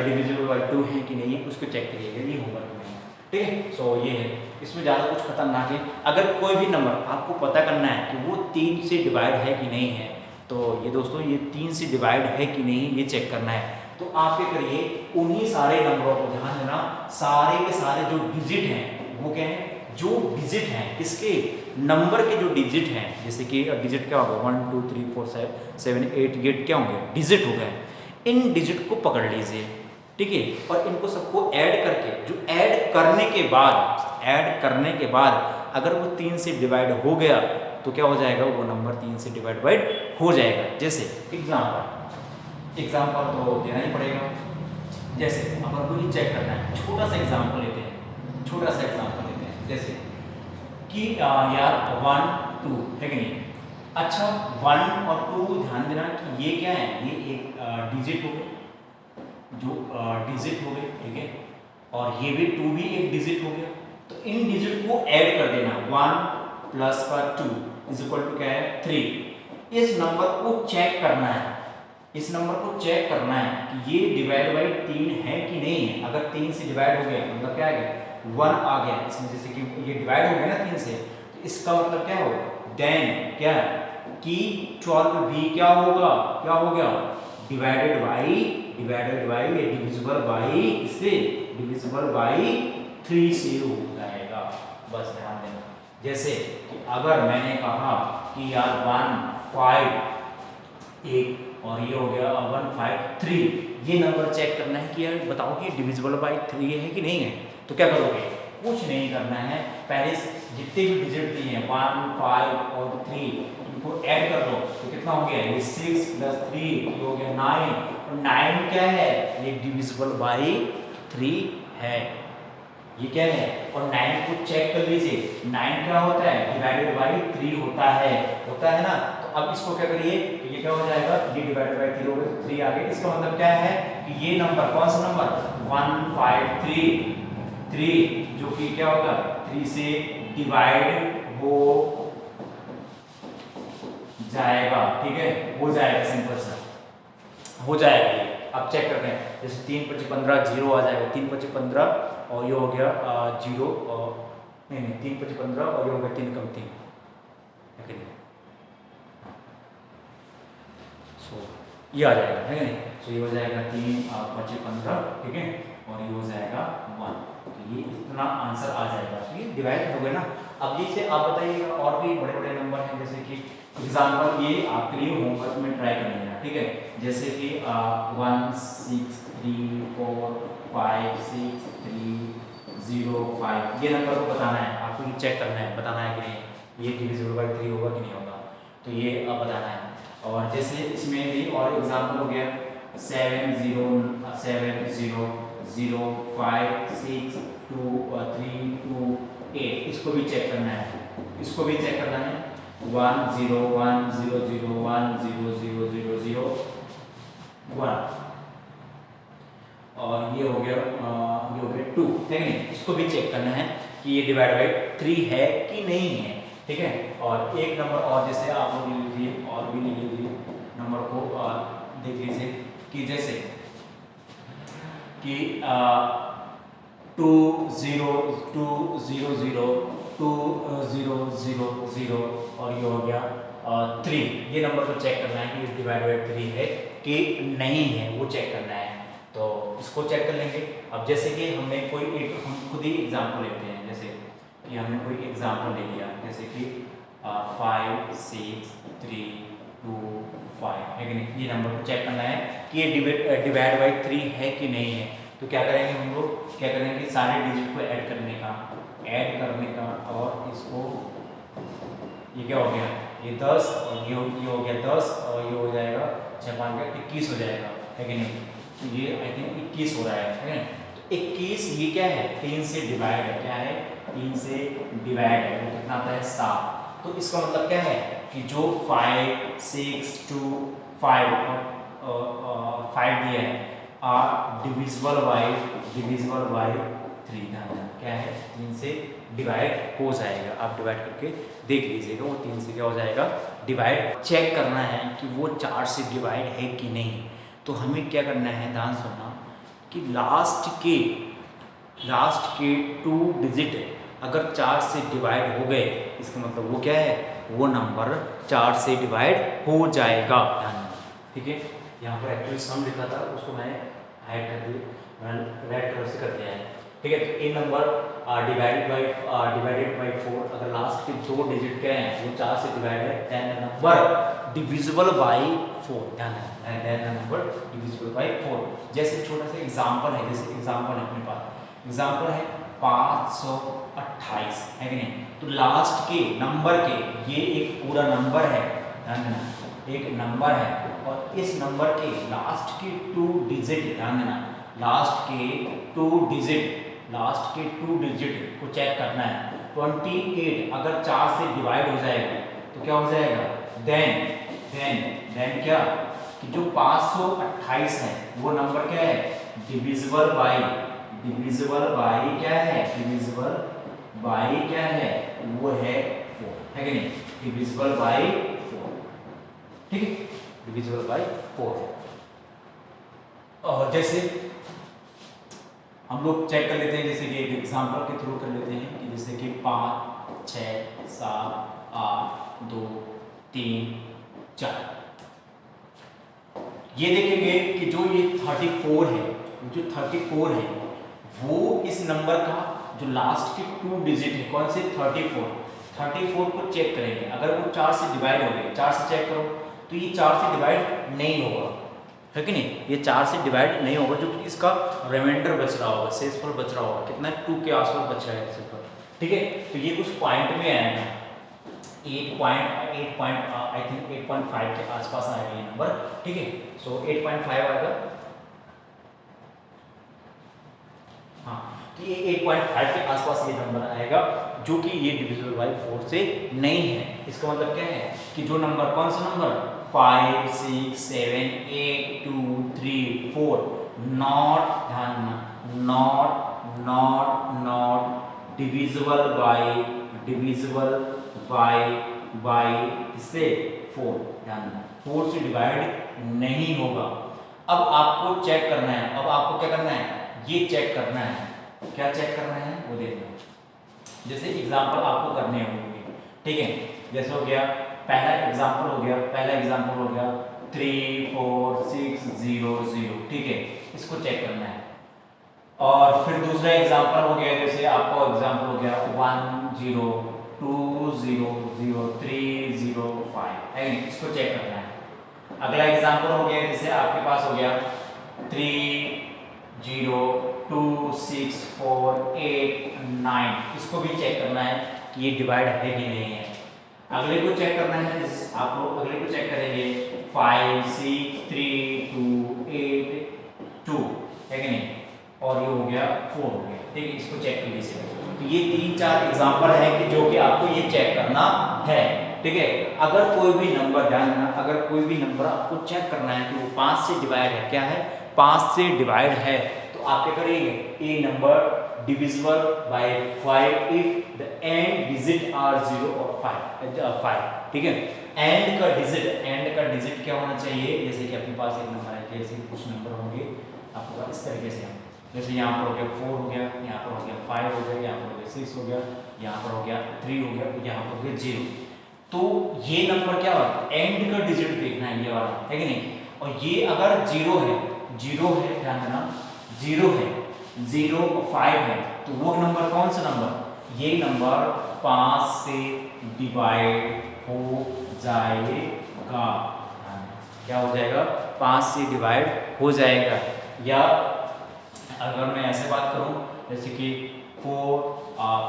डिविजिबल बाय 2 है कि नहीं है, उसको चेक करिएगा, ये होमवर्क में है, ठीक है। सो ये है, इसमें ज़्यादा कुछ खतरनाक है। अगर कोई भी नंबर आपको पता करना है कि वो 3 से डिवाइड है कि नहीं है, तो ये दोस्तों ये 3 से डिवाइड है कि नहीं ये चेक करना है, तो आप क्या करिए, उन्हीं सारे नंबरों को ध्यान देना, सारे के सारे जो डिजिट हैं वो क्या है, जो डिजिट हैं इसके नंबर के जो डिजिट हैं, जैसे कि डिजिट क्या होगा 1 2 3 4 7 8 ये क्या होंगे, डिजिट हो गए, इन डिजिट को पकड़ लीजिए, ठीक है, और इनको सबको ऐड करके, जो ऐड करने के बाद अगर वो 3 से डिवाइड हो गया तो क्या हो जाएगा, वो नंबर 3 से डिवाइड हो जाएगा। जैसे एग्जाम्पल तो देना ही पड़ेगा, जैसे अपन को ये चेक करना है, छोटा सा एग्जाम्पल लेते हैं, जैसे कि यार 1 2 है कि नहीं। अच्छा 1 और 2 ध्यान देना कि ये क्या है, ये एक डिजिट हो गए, जो डिजिट हो गए, ठीक है, और ये भी 2 भी एक डिजिट हो गया, तो इन डिजिट को ऐड कर देना, 1 प्लस 2 इज इक्वल टू क्या है 3। इस नंबर को चेक करना है, कि ये डिवाइड बाई 3 है कि नहीं है। अगर 3 से डिवाइड हो गया मतलब क्या आ गया, 1 आ गया इसमें, जैसे कि ये डिवाइड हो गया ना 3 से, तो इसका मतलब क्या हो, देन क्या कि 12 भी क्या हो गया, डिवाइडेड बाई डिविजिबल बाई 3 से हो जाएगा। बस ध्यान देना, जैसे कि अगर मैंने कहा कि यार 1 5 1 और ये हो गया 1 5 3, ये नंबर चेक करना है कि यार बताओ कि डिविजिबल बाई 3 है कि नहीं है। तो क्या करोगे, कुछ नहीं करना है, पहले जितने भी डिजिट दिए हैं 1 5 और 3 इनको ऐड कर दो, तो कितना हो गया, ये 6 प्लस 3 ये हो गया 9, और 9 क्या है, ये डिविजिबल बाई 3 है, ये क्या है। और 9 को चेक कर लीजिए, 9 क्या होता है, डिवाइडेड बाई 3 होता है ना। तो अब इसको क्या करिए, तो ये क्या हो जाएगा, ये डिवाइडेड बाई 3 हो गया, 3 आ गया, इसका मतलब क्या है कि ये नंबर कौन सा नंबर 1 5 3 जो कि क्या होगा 3 से डिवाइड हो जाएगा, ठीक है, हो जाएगा, सिंपल सा हो जाएगा ये। अब चेक करते हैं, जैसे 3 5 15 0 आ जाएगा, 3 5 15 और ये हो गया 0 नहीं 3 5 15 और ये हो गया 3 कम 3, है कि नहीं। सो ये आ जाएगा, है कि नहीं। सो ये हो जाएगा 3 5 15, ठीक है, और ये हो जाएगा 1। तो ये इतना आंसर आ जाएगा। तो ये डिवाइड हो गया ना। अब ये से आप बताइएगा और भी बड़े बड़े नंबर हैं, जैसे कि एग्जाम्पल ये आपके लिए होमवर्क में ट्राई कर लेना, ठीक है। जैसे कि 1 6 3 4 5 6 3 0 5 ये नंबर को बताना है आपको, ये चेक करना है, बताना है कि नहीं ये डिविजिबल बाय 3 होगा कि नहीं होगा, तो ये अब बताना है। और जैसे इसमें भी और एग्जाम्पल हो गया 7 0 7 0 0 5 6 2 3 2 8, इसको भी चेक करना है, इसको भी चेक करना है 1 0 1 0 0 1 0 0 0 0 1, और ये हो गया 2, है कि नहीं। इसको भी चेक करना है कि ये डिवाइड बाय 3 है कि नहीं है, ठीक है। और एक नंबर और जैसे आप लोग ले लीजिए और भी ले लीजिए नंबर को देख लीजिए कि जैसे कि 2 0 2 0 0 2 0 0 0 और ये हो गया 3, ये नंबर को चेक करना है कि डिवाइड बाय 3 है कि नहीं है, वो चेक करना है। तो इसको चेक कर लेंगे। अब जैसे कि हमने कोई एक, हम खुद ही एग्जाम्पल लेते हैं, जैसे कि हमने कोई एग्जाम्पल ले लिया, जैसे कि 5 6 3 2 5, है कि नहीं। ये नंबर को चेक करना है कि ये डिवाइड बाय 3 है कि नहीं है। तो क्या करेंगे हम लोग, क्या करेंगे सारे डिजिट को ऐड करने का, और इसको ये क्या हो गया, ये 10 और ये हो गया 10 और ये हो जाएगा 6 5 का 21 हो जाएगा, है कि नहीं। तो ये आई थिंक 21 हो रहा है ना। तो 21 ये क्या है, 3 से डिवाइड है, क्या है 3 से डिवाइड है, वो कितना आता है 7। तो इसका मतलब क्या है कि जो 5 6 2 5 और 5 दिया है आर डिविजिबल बाय 3, क्या है 3 से डिवाइड हो जाएगा। आप डिवाइड करके देख लीजिएगा, वो 3 से क्या हो जाएगा डिवाइड। चेक करना है कि वो 4 से डिवाइड है कि नहीं। तो हमें क्या करना है, ध्यान सुनना, कि लास्ट के 2 डिजिट अगर 4 से डिवाइड हो गए, इसका मतलब वो क्या है, वो नंबर 4 से डिवाइड हो जाएगा, ध्यान देना, ठीक है। यहाँ पर एक्चुअली सम लिखा था, उसको मैंने हाइड कर दिया, मैंने रेड कलर से कर दिया है, ठीक है। तो ए नंबर डिवाइडेड बाय 4, अगर लास्ट के 2 डिजिट क्या हैं वो 4 से डिवाइड है, then the number divisible by 4, ध्यान है, then the number divisible by 4। जैसे छोटा सा एग्जांपल है, जैसे एग्जांपल है अपने पास, एग्जांपल है 528, है कि नहीं। तो लास्ट के नंबर के, ये एक पूरा नंबर है, ध्यान देना, एक नंबर है, और इस नंबर के लास्ट के 2 डिजिट, ध्यान देना, लास्ट के 2 डिजिट को चेक करना है। 28 अगर 4 से डिवाइड हो जाएगा तो क्या हो जाएगा, देन क्या कि जो 528 है वो नंबर क्या है, डिविजिबल बाय क्या है, वो है 4, है कि नहीं, डिविजिबल बाय 4, ठीक है, डिविजिबल बाय 4। और जैसे हम लोग चेक कर लेते हैं, जैसे कि एक एग्जांपल के थ्रू कर लेते हैं कि जैसे कि 5 6 7 8 2 3 4, ये देखेंगे कि जो ये 34 है, वो इस नंबर का जो लास्ट के 2 डिजिट है, कौन से 34 को चेक करेंगे। अगर वो 4 से डिवाइड हो गए, 4 से चेक करो तो ये 4 से डिवाइड नहीं होगा, है कि नहीं, ये 4 से डिवाइड नहीं होगा, जो कि इसका रिमाइंडर बच रहा होगा, शेषफल बच रहा होगा, कितना 2 के आसपास बच रहा है शेषफल, ठीक है। तो ये कुछ पॉइंट में आएगा, 8 आई थिंक 8.5 के आसपास आएगा ये नंबर, ठीक है। सो 8.5 आएगा, हाँ, तो ये 8.5 के आसपास ये नंबर आएगा, जो कि ये डिविजिबल बाय 4 से नहीं है। इसका मतलब क्या है कि जो नंबर, कौन सा नंबर, 5 6 7 8 2 3 4 नॉट डिविजिबल बाय से 4, ध्यान देना, 4 से डिवाइड नहीं होगा। अब आपको चेक करना है, अब आपको क्या करना है, ये चेक करना है, क्या चेक करना है वो देखना, जैसे एग्जांपल आपको करने होंगे, ठीक है। जैसे हो गया पहला एग्जांपल हो गया 3 4 6 0 0, ठीक है, इसको चेक करना है। और फिर दूसरा एग्जांपल हो गया, जैसे आपको एग्जांपल हो गया 1 0 2 0 0 3 0 5 है, इसको चेक करना है। अगला एग्जांपल हो गया, जैसे आपके पास हो गया 3 0 2 6 4 8 9, इसको भी चेक करना है कि ये डिवाइड है कि नहीं है। अगले को चेक करना है, जैसे आप लोग अगले को चेक करेंगे 5 6 3 2 8 2 है कि नहीं, और ये हो गया 4 हो गया, ठीक है, इसको चेक कर लीजिए। तो ये 3-4 एग्जांपल है कि जो कि आपको ये चेक करना है, ठीक है। अगर कोई भी नंबर, ध्यान देना, अगर कोई भी नंबर आपको चेक करना है कि वो 5 से डिवाइड है, क्या है 5 से डिवाइड है, तो आप क्या करेंगे, a number divisible by 5 if the end digit are 0 और 5, ठीक है। एंड का डिजिट क्या होना चाहिए, जैसे कि अपने पास एक नंबर है, जैसे कुछ नंबर होंगे आपके पास इस तरीके से, जैसे यहाँ पर हो गया 4 हो गया, यहाँ पर हो गया 5 हो गया, यहाँ पर हो गया 6 हो गया, यहाँ पर हो गया 3 हो गया, यहाँ पर हो गया 0। तो ये नंबर क्या होगा, एंड का डिजिट देखना है, ये वाला है कि नहीं। और ये अगर 0 है, ध्यान देना 0 है, 0 और 5 है, तो वो नंबर कौन सा नंबर, ये नंबर 5 से डिवाइड हो जाएगा। क्या हो जाएगा, 5 से डिवाइड हो जाएगा। या अगर मैं ऐसे बात करूं, जैसे कि 4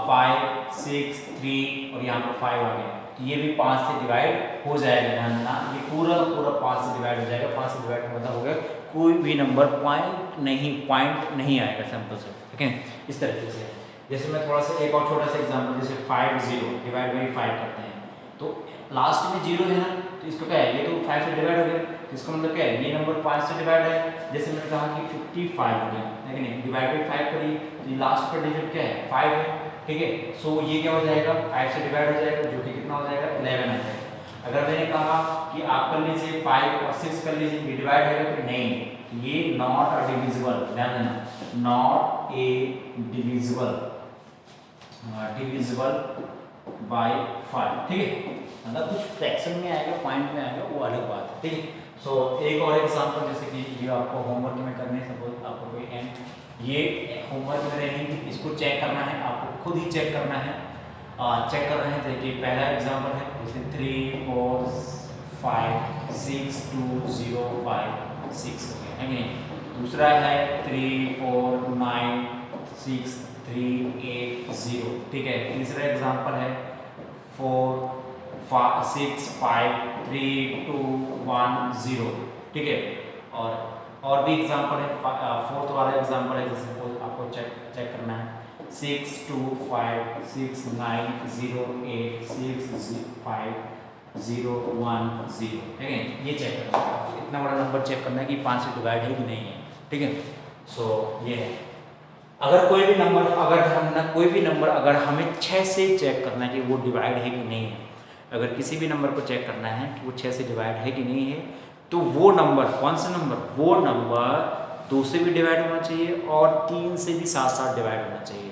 5 6 3 और यहाँ पर 5 आ गया, तो ये भी 5 से डिवाइड हो जाएगा। ध्यान देना, ये पूरा 5 से डिवाइड हो जाएगा। 5 से डिवाइड मतलब हो गया कोई भी नंबर पॉइंट नहीं आएगा सिंपल से, ठीक है, इस तरीके से। जैसे मैं थोड़ा सा एक और छोटा सा एग्जांपल, जैसे 5 0 डिवाइड बाई 5 करते हैं, तो लास्ट में 0 है ना, तो इसको क्या है, ये तो 5 से डिवाइड हो गया, तो इसका मतलब क्या है, ये नंबर 5 से डिवाइड है। जैसे मैंने कहा कि 55 हो गया, लेकिन डिवाइड बाई 5 करिए, तो लास्ट का डिजिट क्या है, 5 है, ठीक है। सो ये क्या हो जाएगा, 5 से डिवाइड हो जाएगा, जो कि कितना हो जाएगा, 11 आ जाएगा। अगर मैंने कहा कि आप कर लीजिए 5 और 6 कर लीजिए, ये डिवाइड है तो नहीं, ये नॉट अ डिविजिबल, ध्यान देना, नॉट ए डिविजिबल बाय 5, ठीक है। मतलब कुछ फ्रैक्शन में आएगा, पॉइंट में आएगा, वो अलग बात है, ठीक है। सो एक और एग्जांपल, जैसे कि ये आपको होमवर्क में करने, सपोज आपको कोई एंड ये होमवर्क में रहेंगे, इसको चेक करना है, आपको खुद ही चेक करना है, चेक कर रहे हैं। देखिए पहला एग्जांपल है, जैसे 3 4 5 6 2 0 5 6 हो गया, है कि नहीं। दूसरा है 3 4 9 6 3 8 0, ठीक है। तीसरा एग्जांपल है 4 6 5 3 2 1 0, ठीक है। और भी एग्जांपल है, फोर्थ वाला एग्जांपल है, जैसे आपको चेक करना है 6 2 5 6 9 0 8 6 5 0 1 0, ठीक है। ये चेक करना है, इतना बड़ा नंबर चेक करना है कि 5 से डिवाइड है कि नहीं है, ठीक है। सो ये है। अगर कोई भी नंबर अगर हमें 6 से चेक करना है कि वो डिवाइड है कि नहीं है, अगर किसी भी नंबर को चेक करना है कि वो 6 से डिवाइड है कि नहीं है, तो वो नंबर कौन सा नंबर, वो नंबर 2 से भी डिवाइड होना चाहिए और 3 से भी साथ साथ डिवाइड होना चाहिए।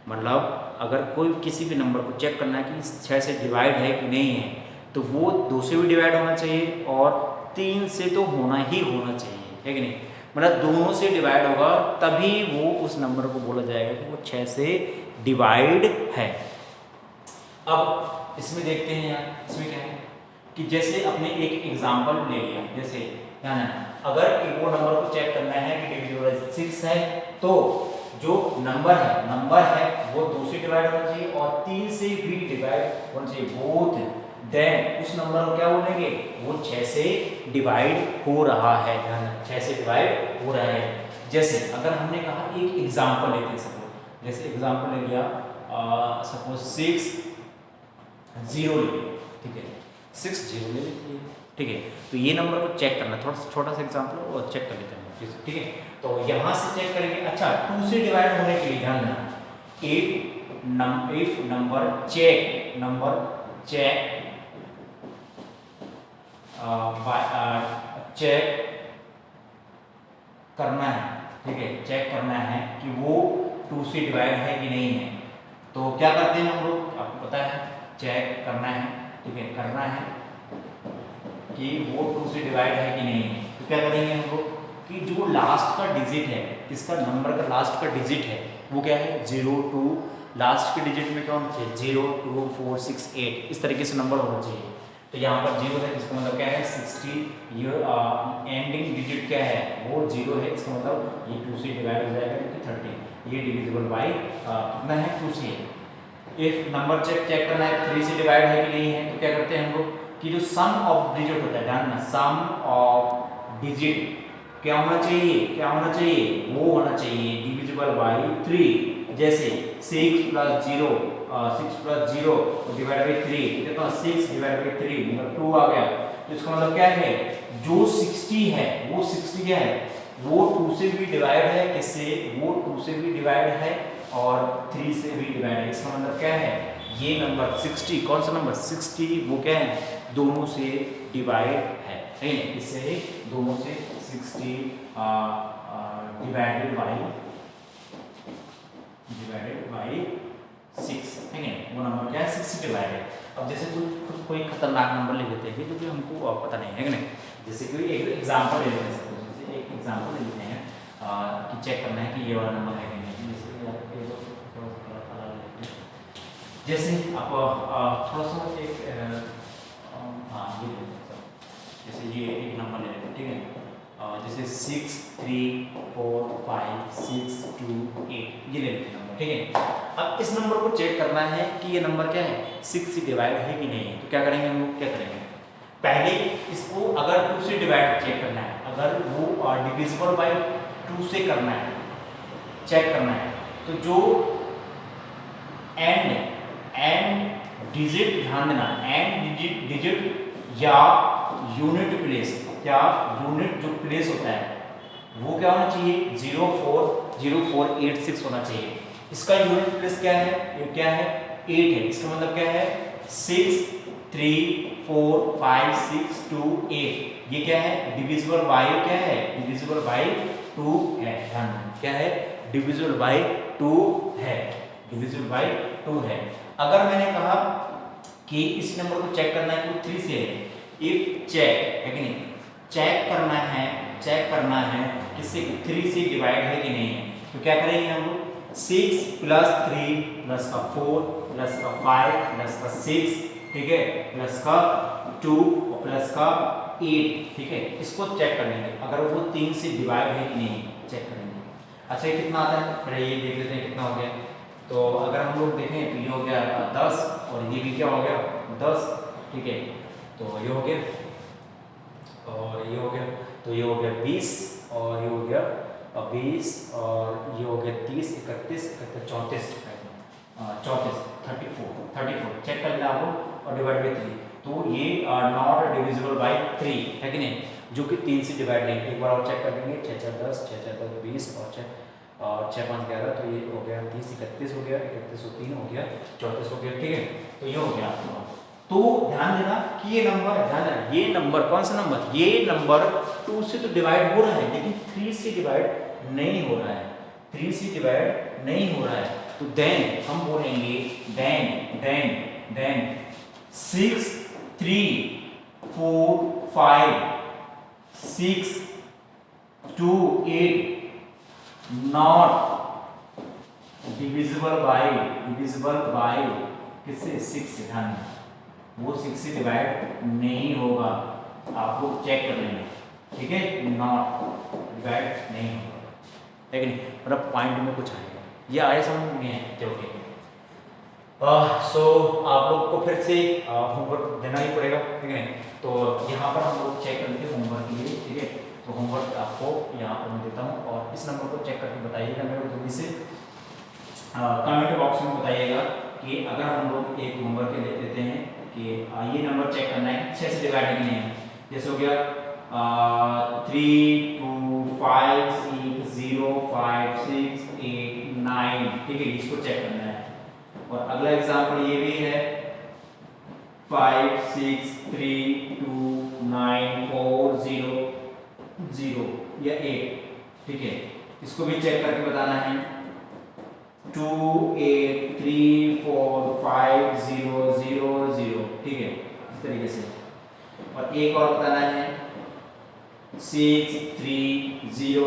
मतलब अगर कोई किसी भी नंबर को चेक करना है कि 6 से डिवाइड है कि नहीं है, तो वो 2 से भी डिवाइड होना चाहिए और 3 से तो होना ही होना चाहिए, है कि नहीं। मतलब दोनों से डिवाइड होगा तभी वो उस नंबर को बोला जाएगा कि वो 6 से डिवाइड है। अब इसमें देखते हैं यार, इसमें क्या है कि जैसे अपने एक एग्जांपल ले लिया, जैसे ध्यान देना, अगर वो नंबर को चेक करना है कि डिविजिबल 6 है, तो जो नंबर है वो 2 से डिवाइड होना चाहिए और 3 से भी डिवाइड होना चाहिए, बोथ देन उस नंबर को क्या बोलेंगे, वो 6 से डिवाइड हो रहा है, 6 से डिवाइड हो रहा है। जैसे अगर हमने कहा एक एग्जांपल लेते हैं, सपोज जैसे एग्जांपल ले लिया, सपोज 6 0 ले लिया, ठीक है, 6 0 ले लीजिए, ठीक है। तो ये नंबर को चेक करना, थोड़ा सा छोटा सा एग्जांपल और चेक कर लेते हैं, ठीक है। तो यहाँ से चेक करेंगे। अच्छा, 2 से डिवाइड होने के लिए ध्यान देना, इफ नंबर चेक करना है, ठीक है, चेक करना है कि वो 2 से डिवाइड है कि नहीं है, तो क्या करते हैं हम लोग, आपको पता है, चेक करना है, ठीक है, करना है कि वो 2 से डिवाइड है कि नहीं है। तो क्या करेंगे हम लोग कि जो लास्ट का डिजिट है किसका नंबर का लास्ट का डिजिट है वो क्या है 0 2, लास्ट के डिजिट में क्या होना चाहिए 0 2 4 6 8, इस तरीके से नंबर होना चाहिए। तो यहाँ पर 0 है, इसका मतलब क्या है 60, ये एंडिंग डिजिट क्या है वो 0 है, इसका मतलब ये 2 से डिवाइड हो जाएगा क्योंकि 30 ये डिविजिबल बाई कितना है 2 से। इफ नंबर चेक करना है 3 से डिवाइड है कि नहीं है तो क्या करते हैं हम लोग कि जो सम ऑफ डिजिट होता है ध्यान, सम ऑफ डिजिट क्या होना चाहिए वो होना चाहिए डिविजिबल बाई 3। जैसे 6 प्लस 0 डिवाइड बाई 3 कितना 6 डिवाइड बाई 3 मतलब 2 आ गया। तो इसका मतलब क्या है जो 60 है वो 60 क्या है वो 2 से भी डिवाइड है, किससे वो 2 से भी डिवाइड है और 3 से भी डिवाइड है। इसका मतलब क्या है ये नंबर 60 कौन सा नंबर 60 वो क्या है दोनों से डिवाइड है, इससे दोनों से 60 डिवाइडेड बाई 6 है ना, वो नंबर क्या है 60 डिवाइडेड। अब जैसे कोई खतरनाक नंबर ले लेते हैं जो कि हमको पता नहीं है कि नहीं, जैसे कोई एक एग्जांपल ले लेते हैं, जैसे एक एग्जांपल ले लेते हैं कि चेक करना है कि ये वाला नंबर है कि नहीं। जैसे आप थोड़ा सा एक हाँ ये ले लेते हैं, जैसे ये एक नंबर ले लेते हैं ठीक है, जैसे 6 3 4 5 6 2 8 ये ले लेते हैं नंबर ठीक है। अब इस नंबर को चेक करना है कि ये नंबर क्या है 6 से डिवाइड है कि नहीं है। तो क्या करेंगे हम लोग क्या करेंगे पहले इसको अगर 2 से डिवाइड चेक करना है, अगर वो डिविजिबल बाई 2 से करना है चेक करना है तो जो एंड डिजिट ध्यान देना एंड डिजिट या यूनिट प्लेस क्या यूनिट जो प्लेस होता है वो क्या होना चाहिए 040486 होना चाहिए। इसका यूनिट प्लेस क्या है ये क्या है 8 है, इसका मतलब क्या है 6 3 4 5 6 2 8 ये क्या है डिविजिबल बाय क्या है डिविजिबल बाय 2 है, ध्यान क्या है डिविजिबल बाय 2 है, डिविजिबल बाय 2 है। अगर मैंने कहा कि इस नंबर को चेक करना है कि वो 3 से है, इफ चेक है कि नहीं चेक करना है किससे 3 से डिवाइड है कि नहीं है। तो क्या करेंगे हम लोग 6 प्लस 3 प्लस का 4 प्लस का 5 प्लस का 6 ठीक है प्लस का 2 और प्लस का 8 ठीक है, इसको चेक कर लेंगे अगर वो 3 से डिवाइड है कि नहीं चेक करेंगे। अच्छा ये कितना आता है पहले ये देख लेते हैं कितना हो गया। तो अगर हम लोग देखें तो ये हो गया 10 और ये भी क्या हो गया 10 ठीक है, तो ये हो गया और ये हो गया, तो ये हो गया 20 और ये हो गया 20 और ये हो गया 30 31 34 34 चेक कर लेना आपको और डिवाइड बाई 3। तो ये नॉट डिविजिबल बाई 3 है कि नहीं, जो कि 3 से डिवाइड नहीं। एक बार और चेक कर लेंगे 6 4 10 6 4 10 20 और 6 5 11 तो ये हो गया 30 31 हो गया 31 और 3 हो गया 34 हो गया ठीक है। तो ये हो गया आपका। तो ध्यान देना कि ये नंबर ध्यान देना ये नंबर कौन सा नंबर ये नंबर 2 से तो डिवाइड हो रहा है लेकिन 3 से डिवाइड नहीं हो रहा है, 3 से डिवाइड नहीं हो रहा है। तो देन हम बोलेंगे देन 6 3 4 5 6 2 8 नॉट डिविजिबल बाय किससे 6 से, ध्यान वो 6 से डिवाइड नहीं होगा, आप लोग चेक कर लेंगे ठीक है, नॉट डिवाइड नहीं होगा लेकिन मतलब पॉइंट में कुछ आएगा ये आए समझ में है ओके। सो आप लोग को फिर से होमवर्क देना ही पड़ेगा ठीक है। तो यहाँ पर हम लोग चेक करते हैं होमवर्क के लिए ठीक है। तो होमवर्क आपको यहाँ पर मैं देता हूँ और इस नंबर को चेक करके बताइएगा मेरे को जल्दी से कमेंट बॉक्स में बताइएगा कि अगर हम लोग एक होमवर्क ले लेते हैं कि ये नंबर चेक करना है 6 से डिवाइड नहीं है, जैसे हो गया 3 2 5 6 0 5 6 8 9 ठीक है, इसको चेक करना है। और अगला एग्जाम्पल ये भी है 5 6 3 2 9 4 0 0 या 8 ठीक है, इसको भी चेक करके बताना है 2 8 3 4 5 0 0 0 ठीक है इस तरीके से। और एक और बताना है 6 3 0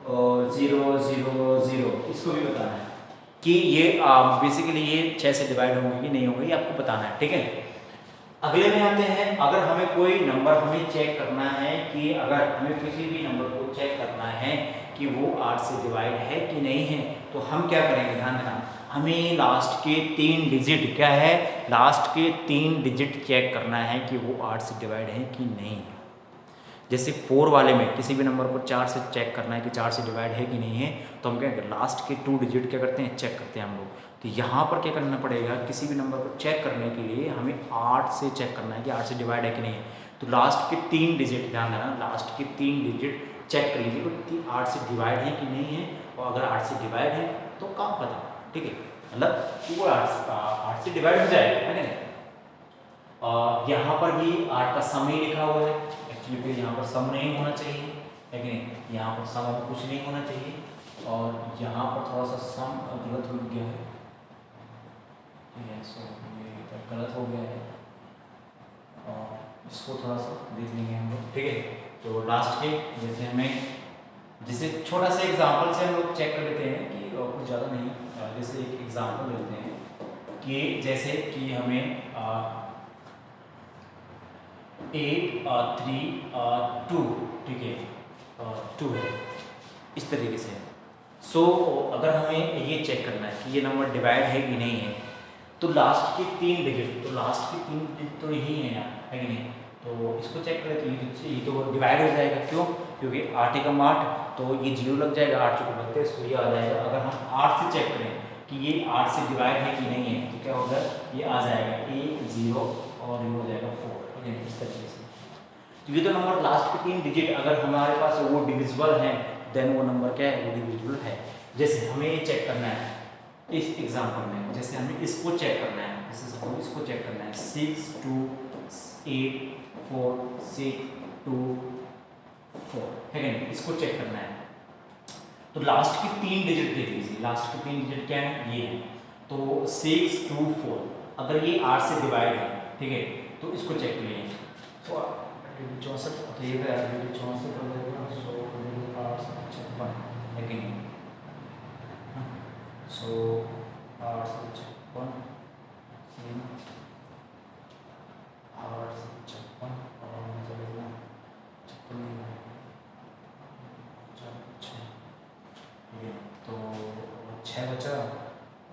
और 0 0 0, इसको भी बताना है कि ये बेसिकली ये 6 से डिवाइड होंगे कि नहीं होंगे, ये आपको बताना है, ठीक है। अगले में आते हैं, अगर हमें कोई नंबर हमें चेक करना है कि अगर हमें किसी भी नंबर को चेक करना है कि वो 8 से डिवाइड है कि नहीं है, तो हम क्या करेंगे, ध्यान देना, हमें लास्ट के 3 डिजिट क्या है, लास्ट के 3 डिजिट चेक करना है कि वो 8 से डिवाइड है कि नहीं है। जैसे 4 वाले में किसी भी नंबर को 4 से चेक करना है कि 4 से डिवाइड है कि नहीं है, तो हम क्या करेंगे, लास्ट के 2 डिजिट क्या करते हैं, चेक करते हैं हम लोग। तो यहाँ पर क्या करना पड़ेगा, किसी भी नंबर को चेक करने के लिए हमें 8 से चेक करना है कि 8 से डिवाइड है कि नहीं है। तो लास्ट के 3 डिजिट, ध्यान देना, लास्ट के 3 डिजिट चेक कर लीजिए कि 8 से डिवाइड है कि नहीं है, और अगर 8 से डिवाइड है तो काम पता, ठीक है, मतलब वो 8 से डिवाइड हो जाएगा, है ना। यहाँ पर भी 8 का सम ही लिखा हुआ है, एक्चुअली फिर यहाँ पर सम नहीं होना चाहिए, लेकिन यहाँ पर सम कुछ नहीं होना चाहिए, और यहाँ पर थोड़ा सा सम गलत हो गया है, ठीक है, सो ये गलत हो गया है, और इसको थोड़ा सा देख लेंगे हम लोग, ठीक है। तो लास्ट के जैसे हमें, जैसे छोटा सा एग्जांपल से हम लोग चेक कर लेते हैं कि कुछ ज़्यादा नहीं, जैसे एक एग्जांपल लेते हैं कि जैसे कि हमें 8 3 2, ठीक है, 2 है, इस तरीके से। सो अगर हमें ये चेक करना है कि ये नंबर डिवाइड है कि नहीं है, तो लास्ट के 3 डिजिट, तो लास्ट के 3 डिजिट तो यही है यहाँ, है कि नहीं, तो इसको चेक करें तो ये तो डिवाइड हो जाएगा, क्यों, क्योंकि 8 एकम 8, तो ये 0 लग जाएगा, 8 चौके 32, तो ये आ जाएगा। अगर हम 8 से चेक करें कि ये 8 से डिवाइड है कि नहीं है, तो क्या होगा, ये आ जाएगा 1 0 और ये हो जाएगा 4, ठीक है, इस तरीके से। तो ये तो नंबर लास्ट के 3 डिजिट अगर हमारे पास वो डिविजिबल है, देन वो नंबर क्या है, वो डिविजिबल है। जैसे हमें ये चेक करना है इस एग्जांपल में, जैसे हमें इसको चेक करना है, जैसे सपोज इसको चेक करना है 6 2 8 4 6 2 4, है कि नहीं, इसको चेक करना है। तो लास्ट के 3 डिजिट देख लीजिए, लास्ट के 3 डिजिट क्या है, ये है, तो 6 2 4, अगर ये 8 से डिवाइड है, ठीक है, तो इसको चेक करिए, तो 64, तो ये 64 हो जाएगा, सो 8 56, है कि नहीं, सो 8 56 8 56 और चलेगा 56, तो 6 बचा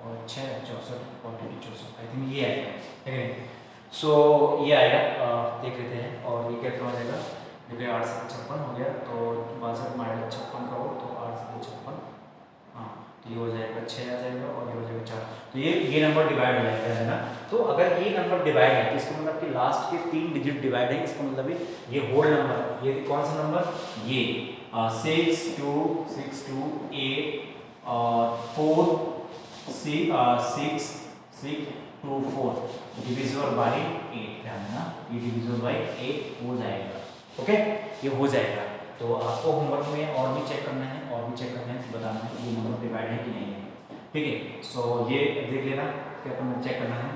और 6 64 और 64, आई थिंक ये आएगा, ठीक है। सो ये आएगा, देख लेते हैं, और ये कितना हो जाएगा, देखिए 8 से 56 हो गया, तो 62 माइनस 56 का हो तो 8 से 56, हाँ, तो ये हो जाएगा 6 आ जाएगा, और ये हो जाएगा 4, तो ये नंबर डिवाइड हो जाएगा, है ना। तो अगर ये नंबर डिवाइड है तो इसका मतलब कि लास्ट के 3 डिजिट डिवाइड है, इसका मतलब ये होल नंबर, ये कौन सा नंबर, ये 6 2 8 4 6 6 2 4 डिविजिबल बाय 8, ध्यान देना, ये डिविजिबल बाय 8 हो जाएगा, ओके, ये हो जाएगा। तो आपको होमवर्क में और भी चेक करना है, और भी चेक करना है, बताना है ये नंबर डिवाइड है कि नहीं है, ठीक है। सो ये देख लेना, क्या करना, चेक करना है,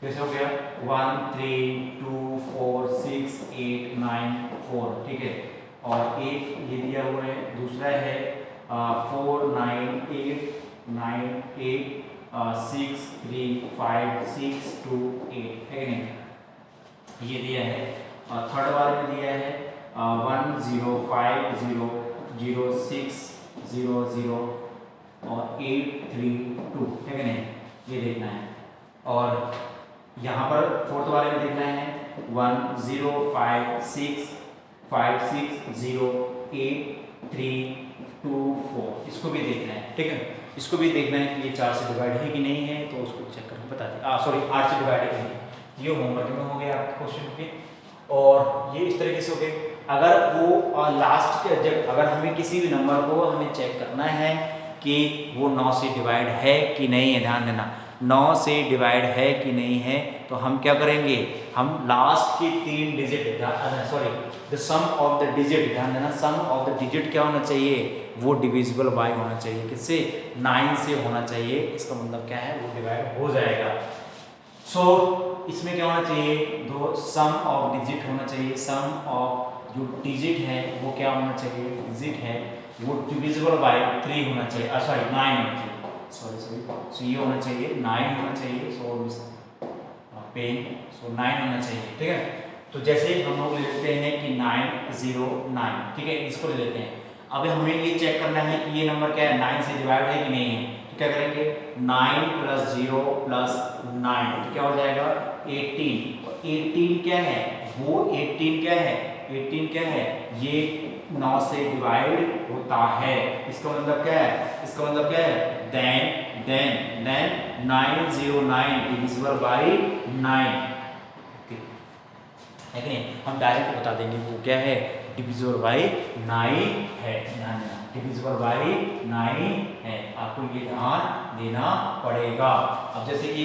कैसे हो गया 1 3 2 4 6 8 9 4, ठीक है, और एक ये दिया हुआ है, दूसरा है 4 9 8 9 8 6 3 5 6 2 8, है कि नहीं, ये दिया है। थर्ड वाले में दिया है 1 0 5 0 0 6 0 0 और 8 3 2, है कि नहीं, ये देखना है। और यहाँ पर फोर्थ वाले में देखना है 1 0 5 6 5 6 0 8 3 2 4, इसको भी देखना है, ठीक है, इसको भी देखना है कि ये 4 से डिवाइड है कि नहीं है, तो उसको चेक करके बता दें, सॉरी 8 से डिवाइड है कि नहीं। ये होमवर्क में हो गया आपके क्वेश्चन के, और ये इस तरीके से हो गए। अगर वो लास्ट के जब अगर हमें किसी भी नंबर को हमें चेक करना है कि वो 9 से डिवाइड है कि नहीं है, ध्यान देना, 9 से डिवाइड है कि नहीं है, तो हम क्या करेंगे, हम लास्ट के 3 digit, sorry the sum of the digit, ध्यान देना, सम ऑफ द डिजिट क्या होना चाहिए, वो डिविजिबल बाय होना चाहिए, किससे, 9 से होना चाहिए, इसका मतलब क्या है, वो डिवाइड हो जाएगा। सो इसमें क्या होना चाहिए, दो सम ऑफ डिजिट होना चाहिए, सम ऑफ जो डिजिट है वो क्या होना चाहिए, डिजिट है वो डिविजिबल बाय 3 होना चाहिए, सॉरी 9 होना चाहिए, सॉरी सो ये होना चाहिए 9 होना चाहिए, सो पेन, सो 9 होना चाहिए, ठीक है। तो जैसे हम लोग ले लेते हैं कि 909, ठीक है, इसको ले लेते हैं। अब हमें ये चेक करना है कि ये नंबर क्या है, 9 से डिवाइड है कि नहीं है। तो क्या करेंगे, 9 + 0 + 9 तो क्या हो जाएगा 18। और 18 क्या है, वो 18 क्या है, 18 क्या है, ये 9 से डिवाइड होता है। इसका मतलब क्या है, इसका मतलब क्या है, देन 909 डिविजिबल बाय 9, है कि नहीं। हम डायरेक्ट बता देंगे वो क्या है, डिविजिबल बाय 9 है, ध्यान देना, डिविजिबल बाय 9 है, आपको ये ध्यान देना पड़ेगा। अब जैसे कि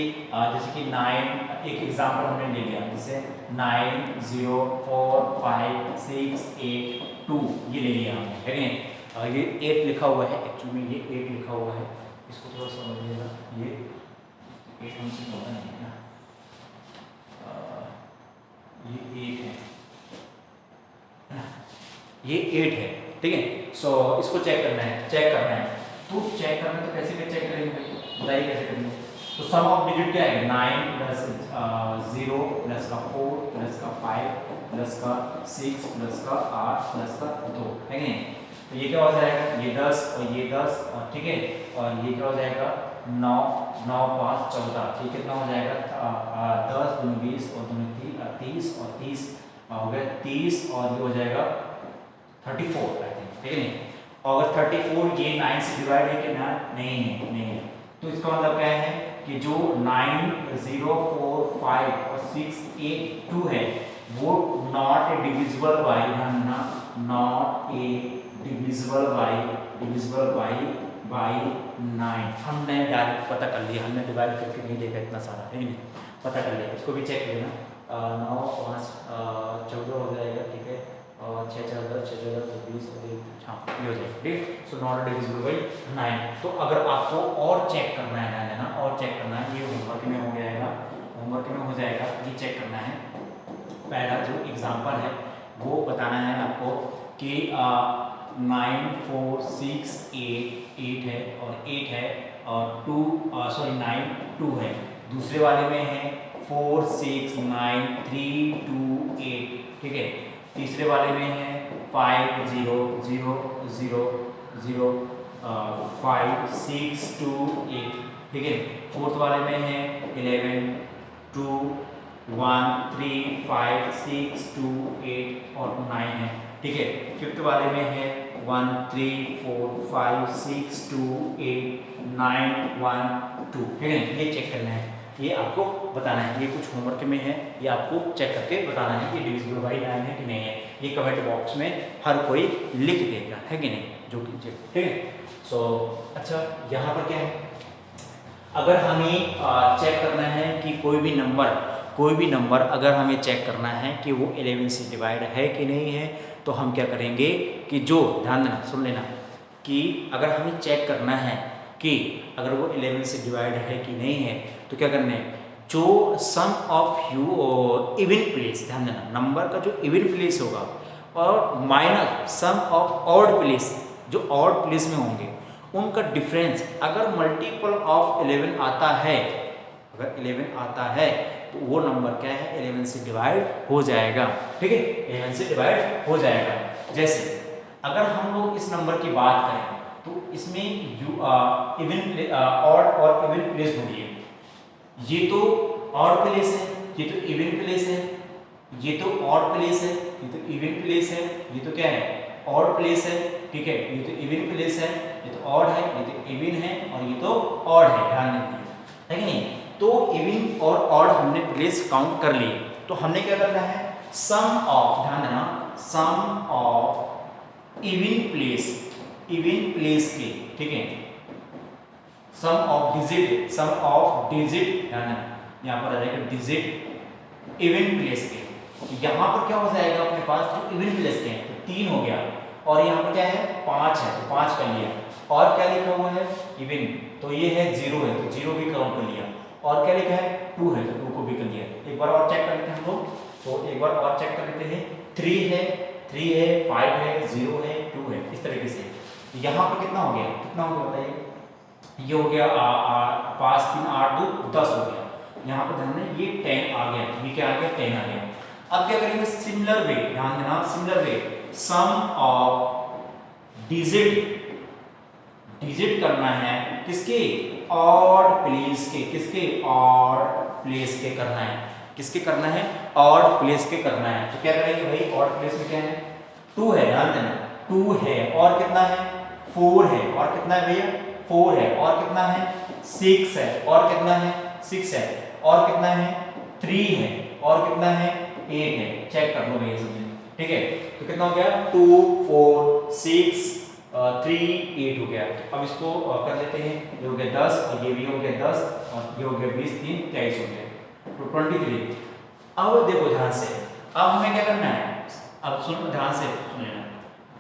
9, एक एग्जांपल हमने ले लिया, जैसे 9 0 4 5 6 8 2 ये ले लिया हमने, है कि नहीं। ये 8 लिखा हुआ है, एक्चुअली में ये 8 लिखा हुआ है, इसको थोड़ा समझिएगा, ये 8 हमसे होता नहीं है ना, ये 8 है, ये 8 है, ठीक है। सो इसको चेक करना है, तो चेक करना तो कैसे चेक करेंगे भाई, बताइए कैसे करेंगे। तो सम ऑफ डिजिट क्या है, 9 + 0 + 4 + 5 + 6 + 8 + 2, है कि नहीं। तो ये क्या हो जाएगा, ये 10 और ये 10, और ठीक है, और ये क्या हो जाएगा 9 9 5 14, ये कितना हो जाएगा 10 दूनी 20 और दूनी 30 और 30 हो गया 30 और ये हो जाएगा 34 आई थिंक, ठीक है नहीं। और अगर 34 ये 9 से डिवाइड है कि ना, नहीं है, तो इसका मतलब क्या है कि जो 9 0 4 5 और 6 8 2 है वो not a divisible by, not a divisible by 9। हमने डायरेक्ट पता कर लिया, हमने डिवाइड करके नहीं देखा इतना सारा, है नहीं, पता कर लिया, इसको भी चेक लेना। 9 5 14 हो जाएगा, ठीक है, और 6 4 10 6 4 10 20 और 1 हाँ ये हो जाएगा, ठीक। So not divisible by 9। तो अगर आपको और चेक करना है ना, और चेक करना है, ये होमवर्क में हो जाएगा, ये चेक करना है। पहला जो एग्जांपल है वो बताना है आपको कि 9 4 6 8 है और 8 है, और 9 2 है। दूसरे वाले में है 4 6 9 3 2 8, ठीक है। तीसरे वाले में है 5 0 0 0 0 5 6 2 8, ठीक है। फोर्थ वाले में है 11 2 1 3 5 6 2 8 और 9 है, ठीक है। फिफ्थ वाले में है 1 3 4 5 6 2 8 9 1 2, ठीक है। ये चेक करना है, ये आपको बताना है, ये कुछ होमवर्क में है, ये आपको चेक करके बताना है कि डिविजिबल बाय 9 है कि नहीं है। ये कमेंट बॉक्स में हर कोई लिख देगा, है कि नहीं, जो कि ठीक है। सो अच्छा, यहाँ पर क्या है, अगर हमें चेक करना है कि कोई भी नंबर अगर हमें चेक करना है कि वो 11 से डिवाइड है कि नहीं है, तो हम क्या करेंगे कि जो, ध्यान देना, सुन लेना, कि अगर हमें चेक करना है कि अगर वो 11 से डिवाइड है कि नहीं है, तो क्या करना है, जो सम ऑफ इवन प्लेस, ध्यान देना, नंबर का जो इवन प्लेस होगा और minus sum of odd place, जो ऑड प्लेस में होंगे उनका डिफरेंस अगर मल्टीपल ऑफ 11 आता है, अगर 11 आता है तो वो नंबर क्या है, 11 से डिवाइड हो जाएगा, ठीक है, 11 से डिवाइड हो जाएगा। जैसे अगर हम लोग इस नंबर की बात करें तो इसमें इवन ऑड और इवन प्लेस ढूंढिए। ये तो ऑड प्लेस है, ये तो इवन प्लेस है, ये तो ऑड प्लेस है, ये तो इवन प्लेस है, ये तो क्या है, ऑड प्लेस है, ठीक है, ये तो इवन प्लेस है, ये तो ऑड है, ये तो इवन है और ये तो ऑड है, ध्यान रखिए, है कि नहीं। तो इवन और ऑड हमने प्लेस काउंट कर लिए, तो हमने क्या करना है, सम ऑफ, ध्यान देना, सम ऑफ इवन प्लेस के, ठीक है, सम ऑफ डिजिट, ध्यान देना, यहाँ पर आ जाएगा डिजिट इवन प्लेस के। तो यहाँ पर क्या हो जाएगा अपने पास, जो इवन प्लेस के हैं तो 3 हो गया, और यहाँ पर क्या है 5 है तो 5 कर लिया, और क्या लिखा हुआ है इवन, तो ये है 0 है तो 0 भी काउंट कर लिया, और क्या लिखा है 2 है तो 2 को भी कर लिया। एक बार और चेक कर लेते हैं हम लोग, तो एक बार और चेक कर लेते हैं, 3 है 5 है 0 है 2 है, इस तरीके से। तो यहाँ पे कितना हो गया बताइए, ये हो गया 5 3 8 2 10 हो गया। यहाँ पर ध्यान दें ये 10 आ गया, ये क्या आ गया 10 आ गया। अब क्या करेंगे सिमिलर वे, ध्यान देना similar way, sum of digit करना है किसके, ऑड प्लेस के, किसके ऑड प्लेस के करना है, किसके करना है ऑड प्लेस के करना है। तो क्या करेंगे भाई ऑड प्लेस में क्या है 2 है, ध्यान देना 2 है और कितना है 4 है और कितना है भैया 4 है और कितना है 6 है और कितना है 6 है और कितना है 3 है और कितना है 8 है। चेक कर लो भैया सब, ठीक है। तो कितना हो गया 2 4 6 3 8 हो गया। अब इसको कर लेते हैं, ये हो गया 10 और ये भी हो गया 10 और ये हो गया 20 3 23 हो गया तो 23। अब देखो ध्यान से, अब हमें क्या करना है, अब सुन ध्यान से सुन लेना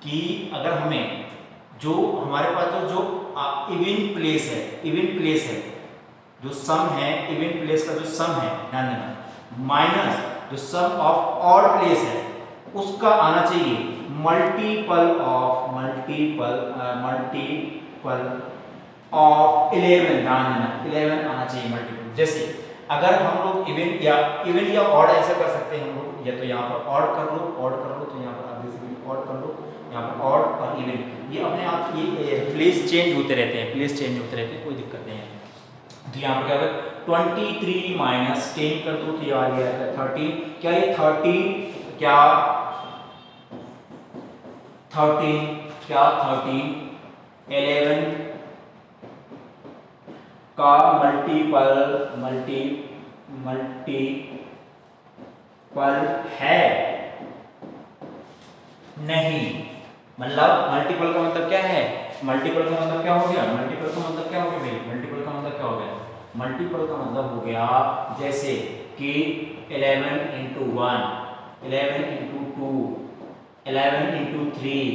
कि अगर हमें जो हमारे पास जो इवन प्लेस है, जो सम है इवन प्लेस का जो सम है ध्यान देना, माइनस जो सम ऑफ ऑड प्लेस है उसका आना चाहिए मल्टीपल ऑफ 11, ध्यान देना 11 आना चाहिए मल्टीपल। जैसे अगर हम लोग इवन या ऑड ऐसा कर सकते हैं हम लोग, या तो यहाँ पर ऑड कर लो तो यहाँ पर आप बेसिकली ऑड कर लो, यहाँ पर ऑड और इवन ये अपने आप ये प्लेस चेंज होते रहते हैं, कोई दिक्कत नहीं है। तो यहाँ पर क्या होगा 23 माइनस 10 कर दो तो ये आ गया 13। क्या ये 13 क्या 13 11 का मल्टीपल है नहीं, मतलब मल्टीपल का मतलब क्या है, मल्टीपल का मतलब क्या हो गया भाई, मल्टीपल का मतलब क्या हो गया, मल्टीपल का मतलब हो गया जैसे कि 11 into 1, 11 into 2, 11 into 3,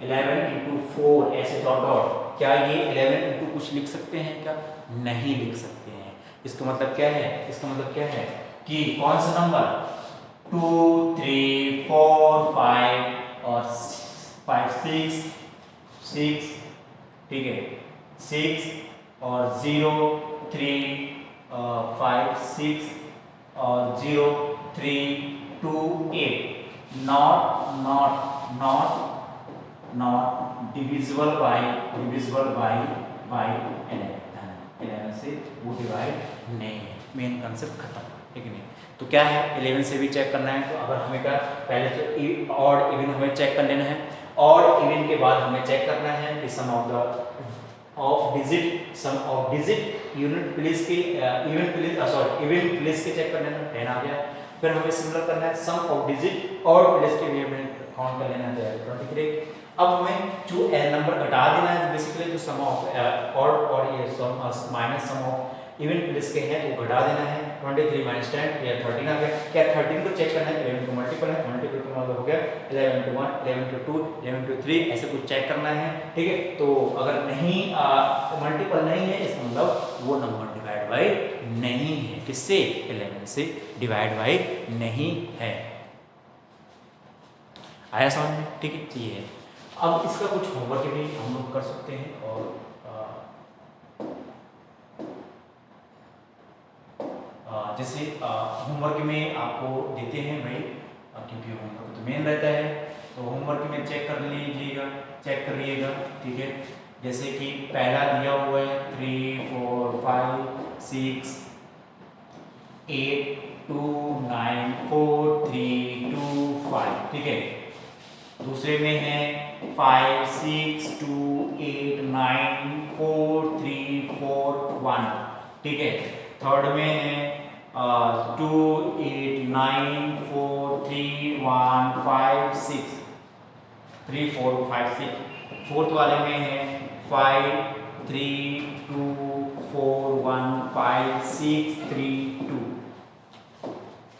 11 into 4 ऐसे डॉट डॉट। क्या ये 11 into कुछ लिख सकते हैं क्या, नहीं लिख सकते हैं। इसका मतलब क्या है कि कौन सा नंबर 2 3 4 5 और 5 6, ठीक है 6 और 0 3 5 6 और 0 3 2 8 नॉट डिविजिबल बाय 11 से वो डिवाइड नहीं है। मेन कंसेप्ट खत्म, ठीक है। तो क्या है 11 से भी चेक करना है, तो अगर हमें क्या पहले तो ऑड इवन हमें चेक कर लेना है, और इवन के बाद हमें चेक करना है कि सम ऑफ डिजिट यूनिट प्लेस के इवन प्लेस के चेक कर लेना, 10 आ गया। फिर हमें सिमिलर करना है सम ऑफ डिजिट और प्लेस के भी हमें काउंट कर लेना है 23। अब हमें जो नंबर घटा देना है बेसिकली जो सम ऑफ ऑड और ये minus sum of even place के हैं वो घटा देना है। 23 माइनस 10 या 13 आ गया। क्या 13 को चेक करना है, 11 को मल्टीपल है, मल्टीपल का मतलब हो गया 11 to 1, 11 to 2, 11 to 3 ऐसे कुछ चेक करना है, ठीक है। तो अगर नहीं मल्टीपल नहीं है इसका मतलब वो नंबर डिवाइड बाय नहीं है, किससे 11 से डिवाइड बाय नहीं है। आया समझ में, ठीक है। ये है अब इसका कुछ होमवर्क भी हम लोग कर सकते हैं, और जैसे होमवर्क में आपको देते हैं भाई, क्योंकि होमवर्क तो मेन रहता है, तो होमवर्क में चेक कर लीजिएगा, ठीक है। जैसे कि पहला दिया हुआ है 3 4 5 6 8 2 9 4 3 2 5, ठीक है। दूसरे में है 5 6 2 8 9 4 3 4 1, ठीक है। थर्ड में है 2 8 9 4 3 1 5 6 3 4 5 6। फोर्थ वाले में है 5 3 2 4 1 5 6 3 2।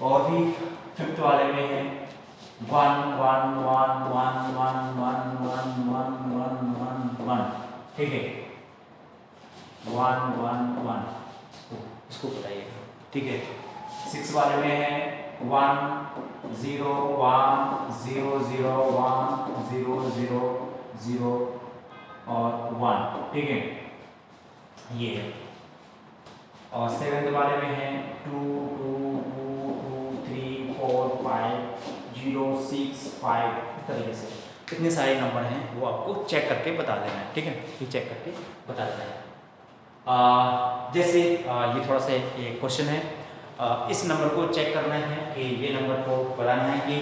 और भी फिफ्थ वाले में है 1 1 1 1 1 1 1 1 1 1, ठीक है 1 1 1, इसको बताइएगा, ठीक है। 6 वाले में है 1 0 1 0 0 1 0 0 0 और 1, ठीक है, ये है। और 7th वाले में है 2 2 2 2 3 4 5 0 6 5, इस तरीके से कितने सारे नंबर हैं वो आपको चेक करके बता देना है, ठीक है, ये चेक करके बता देना है। जैसे ये थोड़ा सा एक क्वेश्चन है, इस नंबर को चेक करना है कि ये नंबर को बताना है कि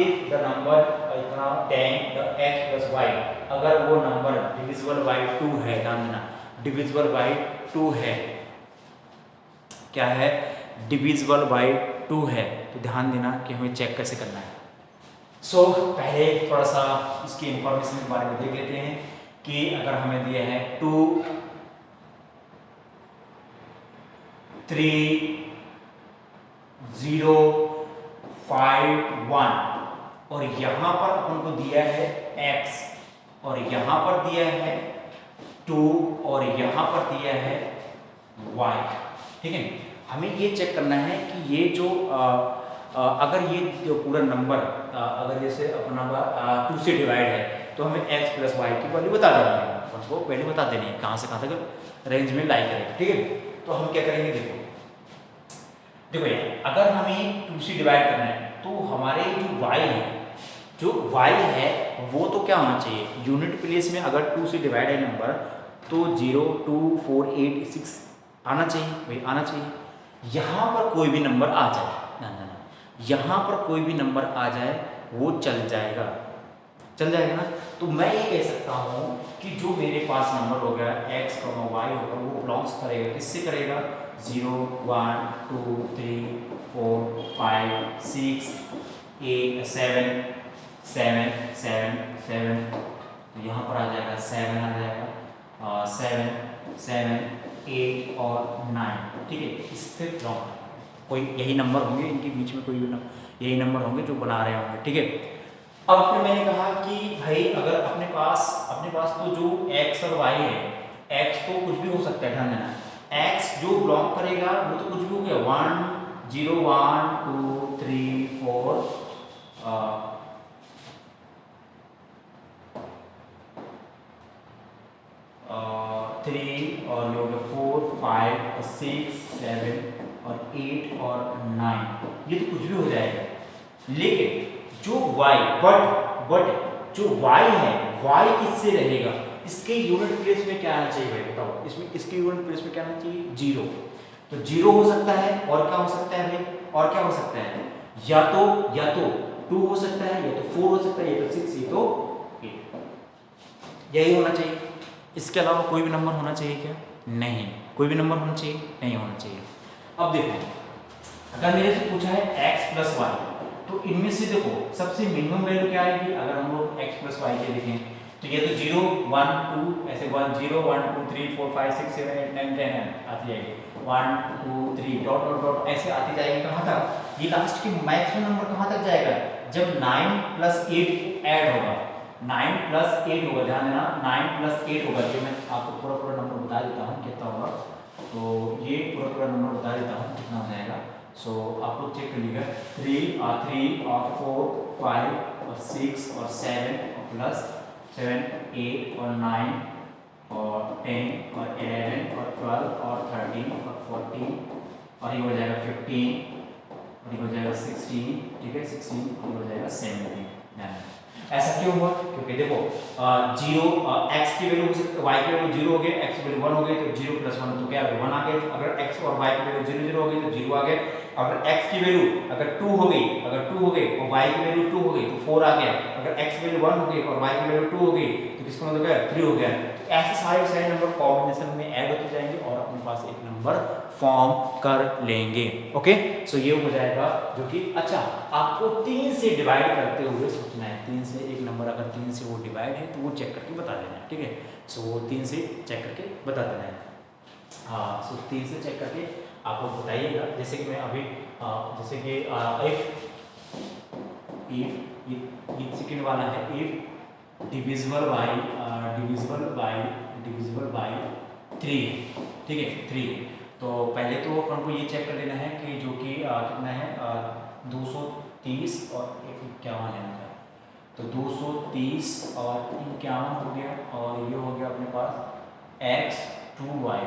इफ द नंबर इतना 10 द x प्लस y, अगर वो नंबर डिविजिबल बाई 2 है, ध्यान देना डिविजिबल बाई 2 है, क्या है, डिविजिबल बाई 2 है, तो ध्यान देना कि हमें चेक कैसे करना है। सो पहले थोड़ा सा इसकी इंफॉर्मेशन के बारे में देख लेते हैं कि अगर हमें दिया है 2 3 0 5 1 और यहाँ पर अपन को दिया है x और यहाँ पर दिया है 2 और यहाँ पर दिया है y, ठीक है। हमें ये चेक करना है कि ये जो अगर ये जो पूरा नंबर अगर जैसे अपना 2 से डिवाइड है तो हमें x प्लस वाई की वैल्यू बता देनी है, अपन को पहले बता देनी है कहाँ से कहाँ तक रेंज में लाई करेगा, ठीक है। तो हम क्या करेंगे, देखो यार, अगर हमें 2 से डिवाइड करना है तो हमारे जो y है वो तो क्या होना चाहिए, यूनिट प्लेस में अगर 2 से डिवाइड है नंबर तो 0 2 4 8 6 आना चाहिए, भाई आना चाहिए। यहाँ पर कोई भी नंबर आ जाए, ना यहाँ पर कोई भी नंबर आ जाए वो चल जाएगा ना। तो मैं ये कह सकता हूँ कि जो मेरे पास नंबर होगा x, y होगा वो बिलोंग्स करेगा, किससे करेगा, 0 1 2 3 4 5 6 8 7 7 7 7, तो यहाँ पर आ जाएगा 7 आ जाएगा, 7 7 8 और 9, ठीक है। इससे बिलोंग कोई यही नंबर होंगे, इनके बीच में कोई भी यही नंबर होंगे जो बना रहे होंगे, ठीक है। अब फिर मैंने कहा कि भाई अगर अपने पास तो जो x और y है, x तो कुछ भी हो सकता है, ध्यान देना, x जो बिलोंग करेगा वो तो कुछ भी हो गया, 1 0 1 2 3 4 3 और ये हो गया 4 5 और 6 7 और 8 और 9, ये तो कुछ भी हो जाएगा। लेकिन जो y बट जो y है y किससे रहेगा, इसके यूनिट प्लेस में क्या आना चाहिए भाई बताओ, इसमें इसके यूनिट प्लेस में क्या आना चाहिए, 0, तो 0 हो सकता है और क्या हो सकता है भाई, और क्या हो सकता है, या तो 2 हो सकता है, या तो 4 हो सकता है, या तो 6, या तो 8, यही होना चाहिए। इसके अलावा कोई भी नंबर होना चाहिए क्या, नहीं, कोई भी नंबर होना चाहिए नहीं होना चाहिए। अब देखो अगर मेरे से पूछा है x प्लस वाई, तो इनमें से देखो सबसे मिनिमम वैल्यू क्या आएगी, अगर हम लोग x प्लस वाई के लिखें तो ये तो 0 1 2 ऐसे 1 0 1 2 3 4 5 6 7 8 9 10 आती जाएगी, 1 2 3 डॉट डॉट डॉट ऐसे आती जाएगी, कहाँ तक, ये लास्ट की मैक्सिमम नंबर कहाँ तक जाएगा, जब 9 प्लस 8 ऐड होगा, 9 प्लस 8 होगा, ध्यान देना 9 प्लस 8 होगा, जो मैं आपको पूरा नंबर बता देता हूँ कितना होगा, तो ये पूरा नंबर बता देता हूँ कितना हो जाएगा। सो आप लोग चेक कर लीजिएगा, 3 और 4 5 और 6 और 7 और प्लस 7 8 और 9 और 10 और 11 और 12 और 13 और 14 और ये हो जाएगा 15 और ये हो जाएगा 16, ठीक है 16 और हो जाएगा 17। ऐसा क्यों हुआ, क्योंकि देखो 0 x की वैल्यू हो सकती है, y की वैल्यू 0 हो गई, x की वैल्यू 1 हो गई, तो 0 प्लस 1 तो क्या हो गया 1 आ गया। अगर x और y की वैल्यू 0 0 हो गई तो 0 आ गया। अगर x की वैल्यू अगर 2 हो गई और y की वैल्यू 2 हो गई तो 4 आ गया। अगर x की वैल्यू 1 हो गई और y की वैल्यू 2 हो गई तो किसका मतलब क्या 3 हो गया। तो ऐसे सारे नंबर कॉम्बिनेशन में ऐड होते जाएंगे और अपने पास एक नंबर फॉर्म कर लेंगे। ओके, सो ये हो जाएगा जो कि अच्छा आपको 3 से डिवाइड करते हुए सोचना है। 3 से एक नंबर अगर 3 से वो डिवाइड है तो वो चेक करके बता देना है, ठीक है। सो वो 3 से चेक करके बता देना है। हाँ, सो 3 से चेक करके आप लोग बताइएगा। जैसे कि मैं अभी जैसे कि इफ सेकेंड वाला है, इफ डिविजिबल बाई 3, ठीक है 3। तो पहले तो अपन को ये चेक कर लेना है कि जो कि कितना है 230 और 51 है, तो 230 और 51 हो गया, और ये हो गया अपने पास x 2y,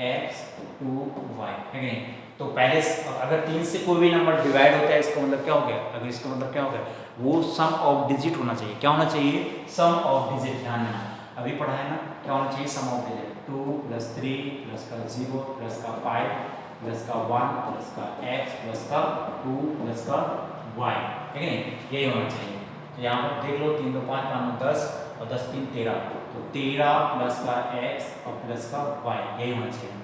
x 2y है कि नहीं। तो पहले अगर 3 से कोई भी नंबर डिवाइड होता है, इसका मतलब क्या हो गया, अगर इसका मतलब क्या हो गया, वो सम ऑफ डिजिट होना चाहिए। क्या होना चाहिए, सम ऑफ डिजिट। ध्यान देना, अभी पढ़ा है ना, क्या होना चाहिए, सम ऑफ डिजिट। 2 + 3 + का 0 + का 5 + का 1 + का x + का 2 + का y है कि नहीं, यही होना चाहिए। तो यहाँ पर देख लो, 3 2 5 5 9 10 और 10 3 13, तो 13 + का x और प्लस का y, यही होना चाहिए।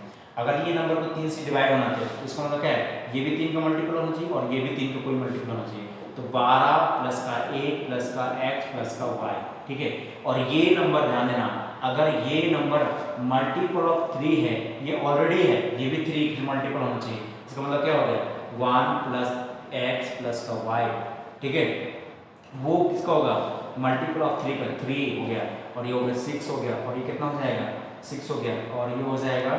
अगर ये नंबर को 3 से डिवाइड होना चाहिए तो इसका मतलब क्या है, ये भी 3 का मल्टीपल होना चाहिए और ये भी 3 का कोई मल्टीपल होना चाहिए। तो 12 + का 1 + का x + का y, ठीक है। और ये नंबर ध्यान देना, अगर ये नंबर मल्टीपल ऑफ 3 है, ये ऑलरेडी है, ये भी 3 का मल्टीपल होना चाहिए। इसका मतलब क्या हो गया, 1 + x + का y, ठीक है। वो किसका होगा, मल्टीपल ऑफ 3 का, 3 हो गया, और ये हो गया 6 हो गया, और ये कितना हो जाएगा, 6 हो गया, और ये हो जाएगा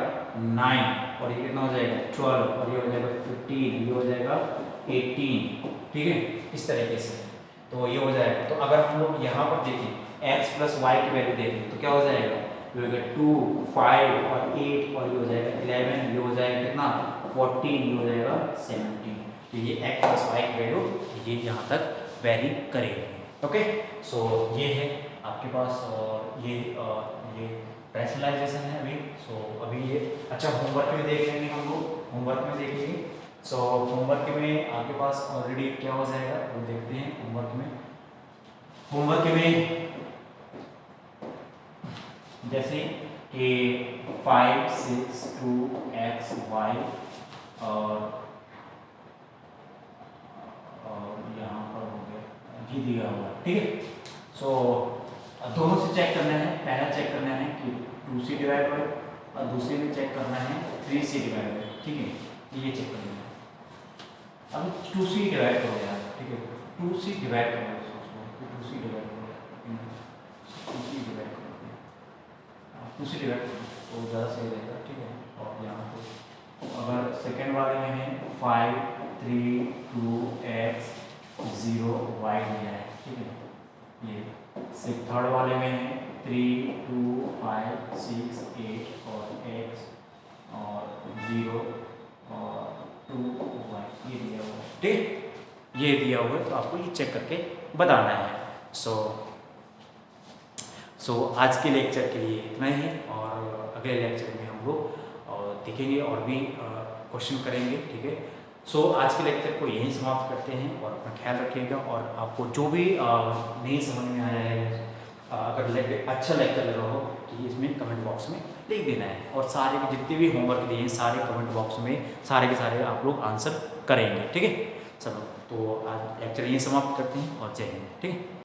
9, और ये कितना हो जाएगा 12, और ये हो जाएगा 15, ये हो जाएगा 18, ठीक है, इस तरीके से। तो ये हो जाएगा। तो अगर हम लोग यहाँ पर देखें x + y की वैल्यू देखें तो क्या हो जाएगा, ये हो गया 2 5 और 8, और ये हो जाएगा 11, ये हो जाएगा कितना 14, ये हो जाएगा 17। तो ये x + y की वैल्यू ये यहाँ तक वेरी करेगी। ओके, सो ये है आपके पास, और ये रैशनलाइजेशन है अभी। सो अभी ये अच्छा होमवर्क में देख लेंगे हम लोग, होमवर्क में देख लेंगे। सो होमवर्क में आपके पास ऑलरेडी क्या हो जाएगा वो देखते हैं। होमवर्क में जैसे कि 5 6 2 x y, और यहाँ पर हो गया ये दिया हुआ, ठीक है। सो दोनों से चेक करना है, पहला चेक करना है कि 2 से डिवाइड बाय, और दूसरे में चेक करना है 3 से डिवाइड बाय, ठीक है, ये चेक करना है। अब 2 से डिवाइड करो यार, ठीक है, 2 से डिवाइड करो, सोचो 2 से डिवाइड करो, 2 से डिवाइड करो, 2 से डिवाइड करो तो ज़्यादा सही रहेगा, ठीक है। और यहाँ पे अगर सेकेंड वाले में है 5 3 2 x 0 y दिया है, ठीक है। ये थर्ड वाले में है 3 2 5 6 8 और x और 0 और 2 y, ये दिया हुआ है, ठीक, ये दिया हुआ है। तो आपको ये चेक करके बताना है। सो आज के लेक्चर के लिए इतना ही, और अगले लेक्चर में हम लोग देखेंगे और भी क्वेश्चन करेंगे, ठीक है। सो आज के लेक्चर को यहीं समाप्त करते हैं, और अपना ख्याल रखिएगा। और आपको जो भी नहीं समझ में आया है, अगर अच्छा लेक्चर लगा हो तो इसमें कमेंट बॉक्स में लिख देना है, और सारे के जितने भी होमवर्क दिए हैं सारे कमेंट बॉक्स में सारे के सारे आप लोग आंसर करेंगे, ठीक है। चलो, तो आज लेक्चर यहीं समाप्त करते हैं, और जय हिंद, ठीक है।